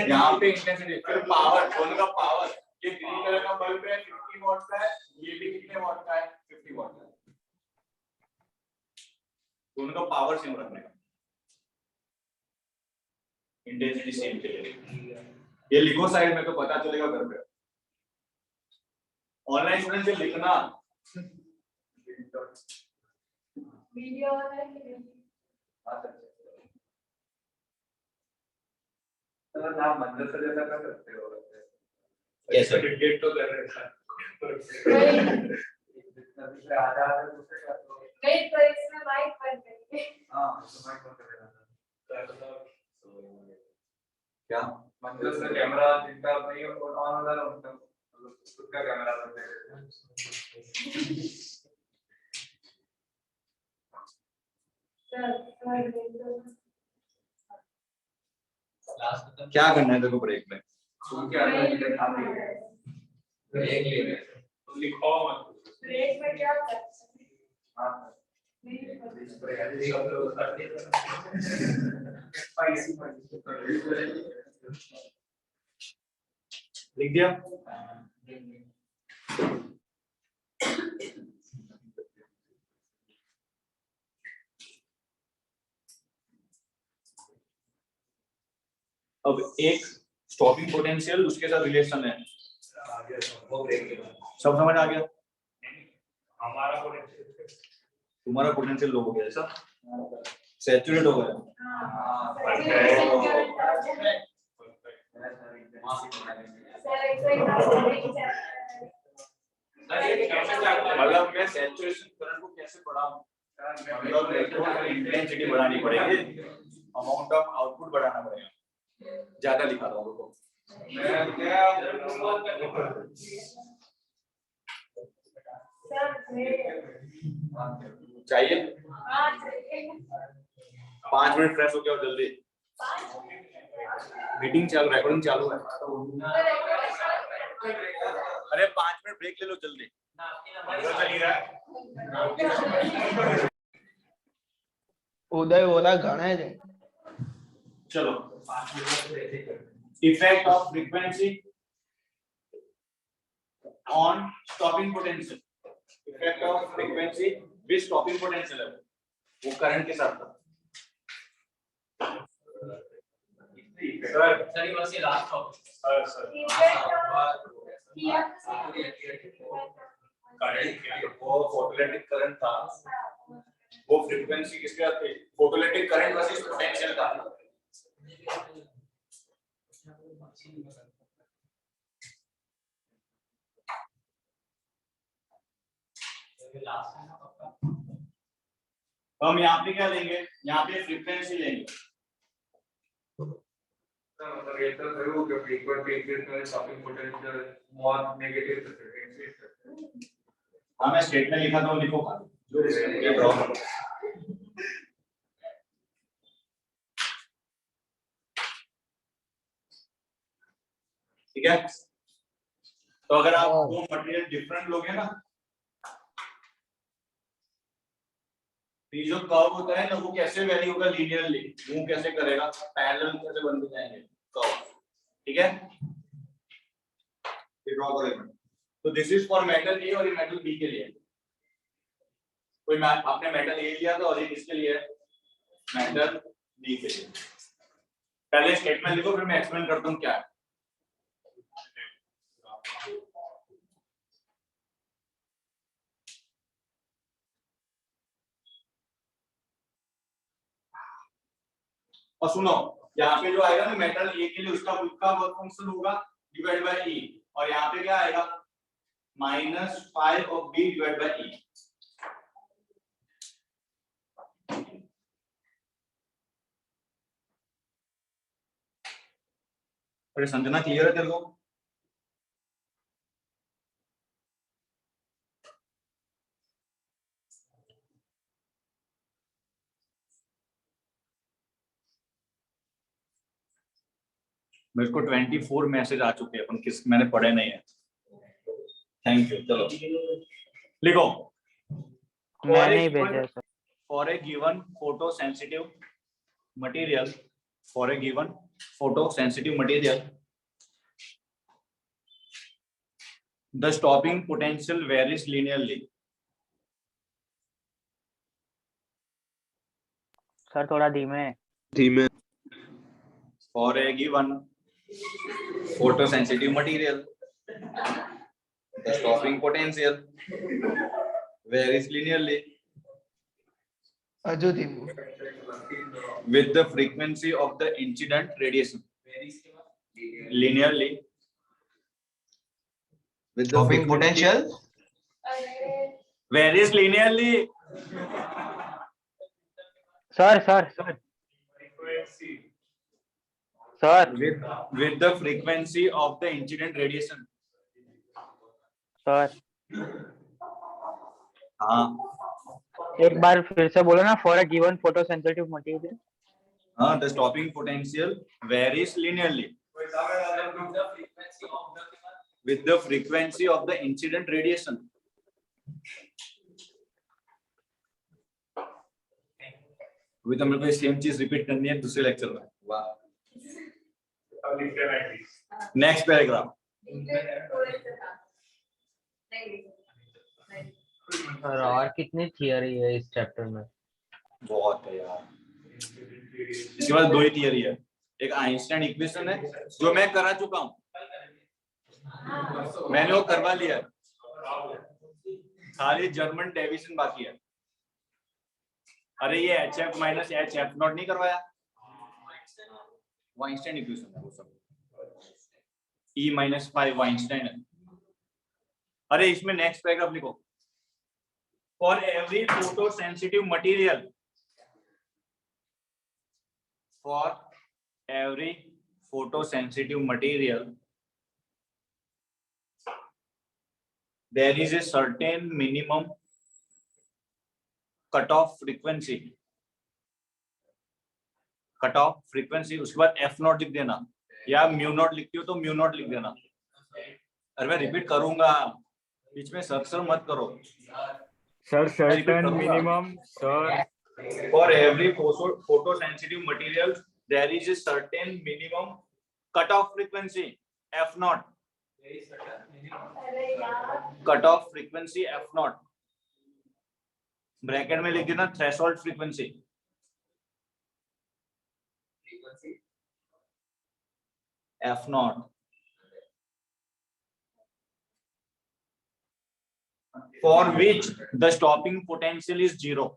यहाँ पे इंटेंसिटी फिर पावर दोनों का पावर ये ग्रीन कलर का बल्ब है 50 वॉट का है ये भी कितने वॉट का है 50 वॉट का है दोनों का पावर सेम रखने का इंटेंसिटी सेम के लिए ये लिखो साइड में तो पता चलेगा घर पे ऑनलाइन स्टूडेंट से लिखना वीडियो है कि सर आप मंदिर से जैसा कर सकते हो कैसे डिटेक्ट तो कर रहे हैं दूसरे आधा दूसरे का तो वेट तो इसमें माइक बंद करेंगे। हाँ तो माइक बंद करेगा क्या मंदिर से कैमरा जिनका नहीं ऑन हो रहा है उनका उसका कैमरा बंद करेगा क्या करना है देखो ब्रेक में सुन के आगे ब्रेक ले रहे लिखो मत ब्रेक में क्या करते हैं? लिख दिया। अब एक स्टॉपिंग पोटेंशियल उसके साथ रिलेशन है, सब समझ आ गया? हमारा पोटेंशियल, तुम्हारा पोटेंशियल लो हो गया, ऐसा सैचुरेट हो गया। मतलब मैं सैचुरेशन करंट को कैसे बढ़ाऊं? मतलब मेरे को इंटेंसिटी बढ़ानी पड़ेगी, अमाउंट ऑफ आउटपुट बढ़ाना पड़ेगा। ज्यादा लिखा था उनको चाहिए 5 मिनट फ्रेश हो गया जल्दी, मीटिंग चालू, रिकॉर्डिंग चालू है। अरे 5 मिनट ब्रेक ले लो जल्दी। उदय बोला घना है। चलो, effect of frequency on stopping potential, effect of frequency with stopping potential है वो करंट के साथ था। सर ये बस ये लास्ट टॉपिक करंट क्या, वो फोटोइलेक्ट्रिक करंट था, वो फ्रीक्वेंसी किसके साथ थी? फोटोइलेक्ट्रिक करंट वर्सेस पोटेंशियल था। हम यहाँ पे क्या लेंगे? यहाँ पे फ्रीक्वेंसी लेंगे। मतलब ये तो जरूर कि फ्रीक्वेंसी इंक्रीज में stopping potential more negative frequency. हाँ मैं स्टेट में लिखा था वो लिखो खाली जो प्रॉब्लम। ठीक है, तो अगर आप दो मटेरियल डिफरेंट लोगे ना, ये जो कर्व होता है ना वो कैसे वेरी होगा? लीनियरली मूव कैसे करेगा? पैरेलल कैसे बनते जाएंगे कर्व, ठीक है? ये ड्रॉ करें। तो दिस इज फॉर मेटल ए और ये मेटल बी के लिए। कोई आपने मेटल ए लिया था और ये किसके लिए है? मेटल बी के लिए। पहले स्टेटमेंट लिखो, फिर मैं एक्सप्लेन करता हूँ क्या है। और सुनो, यहाँ पे जो आएगा ना मेटल ए के लिए उसका वर्क फंक्शन होगा डिवाइड बाय ई, और यहाँ पे क्या आएगा? -5 ऑफ बी डिवाइड बाय ई। अरे संजना क्लियर है तेरे को? मेरे को 24 मैसेज आ चुके हैं, अपन किस मैंने पढ़े नहीं है। Thank you. चलो लिखो, मैंने ही भेजा sir. For a given photo sensitive material, for a given photo sensitive material the stopping potential varies linearly. Sir थोड़ा धीमे। For a given photosensitive material the stopping potential varies linearly अजू धीमू with the frequency of the incident radiation, linearly with the stopping potential varies linearly। Sir sir sir sir with the frequency of the incident radiation। Sir हाँ एक बार फिर से बोलो ना। For a given photo sensitive material हाँ the stopping potential varies linearly with the frequency of the incident radiation। अभी तो मेरे को सेम चीज रिपीट करनी है दूसरे लेक्चर में। वाह। अब लिखते हैं मैट्रिक्स। Next paragraph. सर और कितनी थियरी है इस चैप्टर में? बहुत है यार, इसके बाद 2 ही थियरी है। एक आइंस्टाइन इक्वेशन है जो मैं करा चुका हूँ, मैंने वो करवा लिया, खाली जर्मन डेविएशन बाकी है। अरे ये HF माइनस HF नॉट नहीं करवाया, वो आइंस्टाइन इक्वेशन है वो सब। E माइनस 5 आइंस्टाइन है। अरे इसमें नेक्स्ट पैराग्राफ लिखो, for every photo sensitive material, for every photosensitive material there is a certain minimum cutoff frequency, उसके बाद f नॉट लिख देना, या म्यू नॉट लिखती हो तो म्यू नॉट लिख देना। अरे मैं रिपीट करूंगा, बीच में सर मत करो sir. Certain minimum sir. For every photosensitive material, there is a certain minimum cutoff frequency f naught. Cutoff frequency f naught. Bracket में लिख देना threshold frequency. f naught. For which the stopping potential is 0.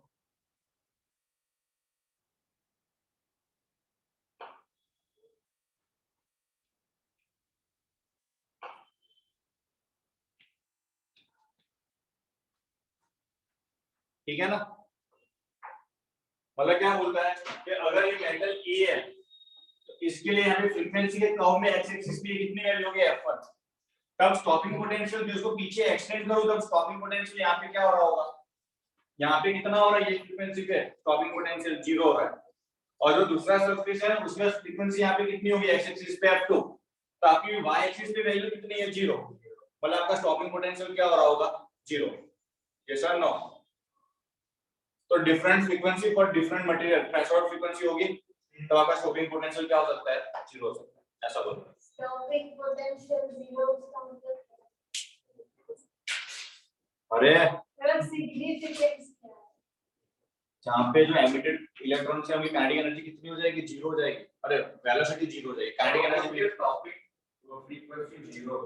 ठीक है ना? मतलब क्या बोलता है कि अगर ये मेटल E है तो इसके लिए हमें फ्रीक्वेंसी के कर्व में x एक्सिस पे कितनी वैल्यू होगी f1, तब स्टॉपिंग पोटेंशियल भी उसको पीछे एक्सटेंड करो तब स्टॉपिंग पोटेंशियल यहाँ पे क्या हो रहा होगा, यहाँ पे कितना हो रहा है, ये फ्रीक्वेंसी पे स्टॉपिंग पोटेंशियल 0 हो रहा है, और जो दूसरा सरफेस है उसमें फ्रीक्वेंसी यहाँ पे कितनी होगी x एक्सिस पे f2, तो आपकी y एक्सिस पे वैल्यू कितनी है 0, मतलब आपका स्टॉपिंग पोटेंशियल क्या हो रहा होगा 0। यस और नो? तो different frequency for different material, threshold frequency होगी तो आपका स्टॉपिंग पोटेंशियल क्या हो सकता है 0 हो सकता है, ऐसा बोलते हैं। स्टॉपिंग पोटेंशियल 0 इसका मतलब अरे मतलब सिग्निफिकेंस क्या है? जहाँ पे जो एमिटेड इलेक्ट्रॉन से हमें काइनेटिक एनर्जी कितनी हो जाएगी 0 हो जाएगी, अरे वेलोसिटी 0 हो जाएगी, काइनेटिक एनर्जी भी टॉपिक फ्रीक्वेंसी 0,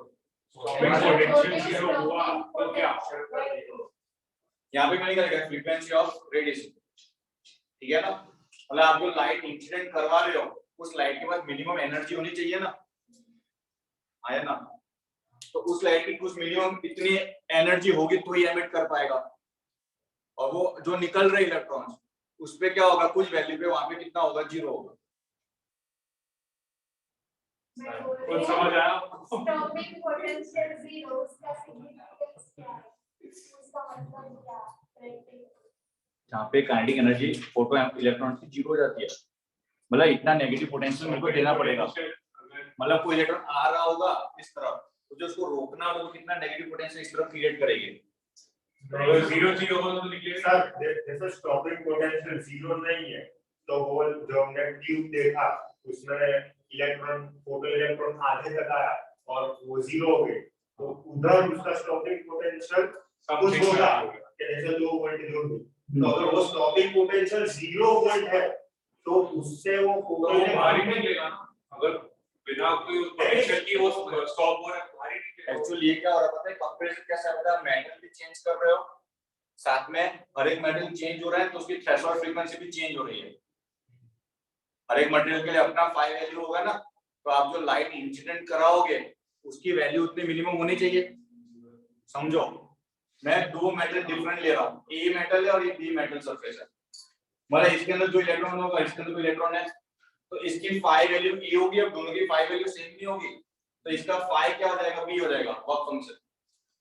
पोटेंशियल 0 हुआ तो क्या यहाँ पे नहीं करेगा फ्रीक्वेंसी ऑफ रेडिएशन। ठीक है ना? मतलब आप जो लाइट इंसिडेंट करवा रहे हो उस लाइट के पास मिनिमम एनर्जी होनी चाहिए ना, आया ना? तो उस लाइट की कुछ मिनिमम इतनी एनर्जी होगी तो ही एमिट कर पाएगा, और वो जो निकल रहे इलेक्ट्रॉन्स उस पे क्या होगा, कुछ वैल्यू पे वहां पे कितना होगा 0 होगा। कुछ समझ आया? स्टॉपिंग पोटेंशियल 0 उसका सिग्निफिकेंस क्या है? उसका मतलब क्या है? जहाँ पे काइनेटिक एनर्जी फोटो इलेक्ट्रॉन की 0 हो जाती है, मतलब इतना नेगेटिव पोटेंशियल मेरे को देना पड़ेगा, मतलब कोई इलेक्ट्रॉन आ रहा होगा इस तरफ तो जो उसको रोकना होगा तो कितना नेगेटिव पोटेंशियल इस तरफ क्रिएट करेगी। अगर 0 होगा तो निकलेगा सर, जैसे स्टॉपिंग पोटेंशियल 0 नहीं है तो वो जो हमने ट्यूब देखा उसमें इलेक्ट्रॉन फोटो इलेक्ट्रॉन आधे तक आया और वो 0 हो गए, तो उधर उसका स्टॉपिंग पोटेंशियल कुछ होगा जैसे 2 वोल्ट इधर भी, तो अगर वो स्टॉपिंग पोटेंशियल 0 वोल्ट है तो उससे वो फोटो भारी नहीं लेगा ना, अगर बिना कोई पोटेंशियल की वो स्टॉप हो रहा है भारी नहीं। एक्चुअली ये क्या हो रहा है पता है, कंपैरिजन कैसा होता है, मेटल भी चेंज कर रहे हो साथ में, हर एक मेटल चेंज हो रहा है तो उसकी थ्रेशोल्ड फ्रीक्वेंसी भी चेंज हो रही है। हर एक मटेरियल के लिए अपना फाई वैल्यू होगा ना, तो आप जो लाइट इंसिडेंट कराओगे उसकी वैल्यू उतनी मिनिमम होनी चाहिए। समझो, मैं 2 मेटल डिफरेंट ले रहा हूँ, ए मेटल है और ये बी मेटल सरफेस है, मतलब इसके अंदर जो इलेक्ट्रॉन होगा इसके अंदर कोई इलेक्ट्रॉन है तो इसकी फाई वैल्यू ए होगी, अब दोनों की फाई वैल्यू सेम नहीं होगी तो इसका फाई क्या हो जाएगा, बी हो जाएगा वर्क फंक्शन।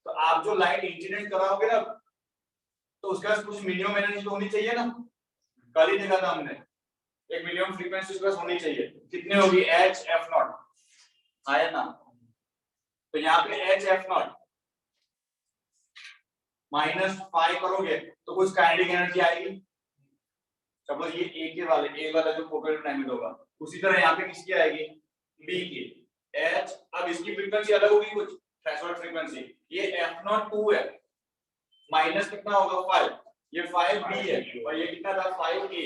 तो आप जो लाइट इंसिडेंट कराओगे ना तो उसका कुछ मिनिमम एनर्जी तो होनी चाहिए ना, कल ही देखा था हमने, एक मिनिमम फ्रीक्वेंसी उसके पास होनी चाहिए, कितनी होगी h f नॉट, आया ना? तो यहाँ पे h f नॉट माइनस 5 करोगे तो कुछ काइनेटिक एनर्जी आएगी, सपोज ये ए वाला जो फोटो इलेक्ट्रॉन एमिट होगा, उसी तरह यहाँ पे किसकी आएगी, बी की एच। अब इसकी फ्रीक्वेंसी अलग होगी कुछ, थ्रेशोल्ड फ्रीक्वेंसी, ये f02 है, माइनस कितना होगा 5, ये 5b है और ये कितना था 5a,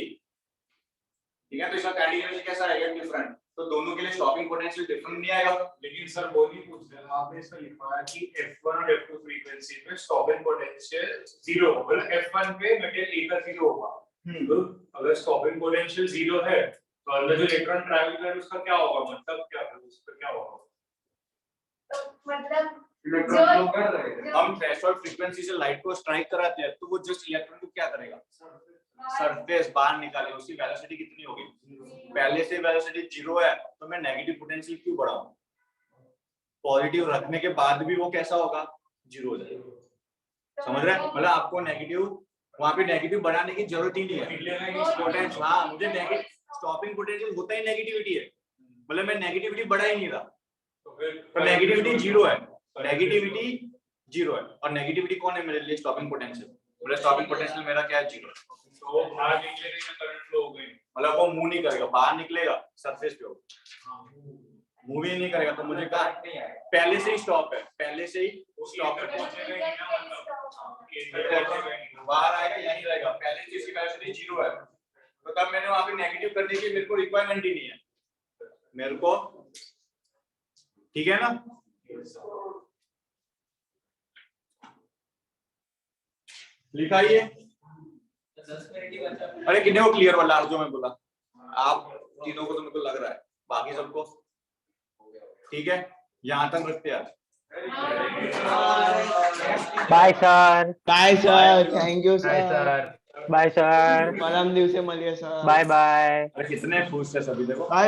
ठीक है। तो इसका कैंडिडेट कैसा आएगा, डिफरेंट। तो दोनों के लिए स्टॉपिंग पोटेंशियल डिफरेंट नहीं आएगा। लेकिन सर वो नहीं पूछ रहे, आपने इसमें लिखा है कि F1 और F2 फ्रीक्वेंसी पे स्टॉपिंग पोटेंशियल 0 होगा, मतलब F1 पे मटेरियल ए का 0 होगा। तो अगर स्टॉपिंग पोटेंशियल 0 है तो अंदर जो इलेक्ट्रॉन ट्रैवल कर रहा है उसका क्या होगा, मतलब क्या है उसका क्या होगा? तो मतलब इलेक्ट्रॉन फ्लो कर रहे हैं। हम थ्रेशोल्ड फ्रीक्वेंसी से लाइट को स्ट्राइक कराते हैं तो वो जस्ट इलेक्ट्रॉन को क्या करेगा, सरफेस बाहर निकालेगा। उसकी वेलोसिटी कितनी होगी, पहले से वेलोसिटी 0 है तो मैं नेगेटिव पोटेंशियल क्यों बढ़ाऊं, पॉजिटिव रखने के बाद भी वो कैसा होगा, 0 हो जाएगा। समझ रहे हैं, मतलब आपको नेगेटिव वहां पे नेगेटिव बढ़ाने की जरूरत ही नहीं है। पोटेंशियल, हाँ मुझे नेगेटिव स्टॉपिंग पोटेंशियल होता ही नेगेटिविटी है, मतलब मैं नेगेटिविटी बढ़ा ही नहीं रहा, तो नेगेटिविटी 0 है, नेगेटिविटी 0 है। और नेगेटिविटी कौन है मेरे लिए, स्टॉपिंग पोटेंशियल। मेरा स्टॉपिंग पोटेंशियल मेरा क्या है, 0। तो वो बाहर निकलेगा तो करंट फ्लो हो गई, मतलब वो मूव नहीं करेगा, बाहर निकलेगा सरफेस पे होगा, मूव ही नहीं करेगा। तो मुझे कहा पहले से ही स्टॉप है, पहले से ही स्टॉप है, बाहर आएगा यहीं रहेगा, पहले से इसकी वेलोसिटी 0 है। तो तब मैंने वहां पे नेगेटिव करने की मेरे को रिक्वायरमेंट ही नहीं है मेरे को, ठीक है ना। लिखा ये, अरे कितने को क्लियर वाला जो मैं बोला, आप तीनों को तो मेरे को लग रहा है, बाकी सबको ठीक है। यहाँ तक रखते हैं। Bye sir, bye sir, thank you sir, bye sir, परम दिवसे મળીએ સર, बाय बाय। अरे कितने खुश है सभी, देखो।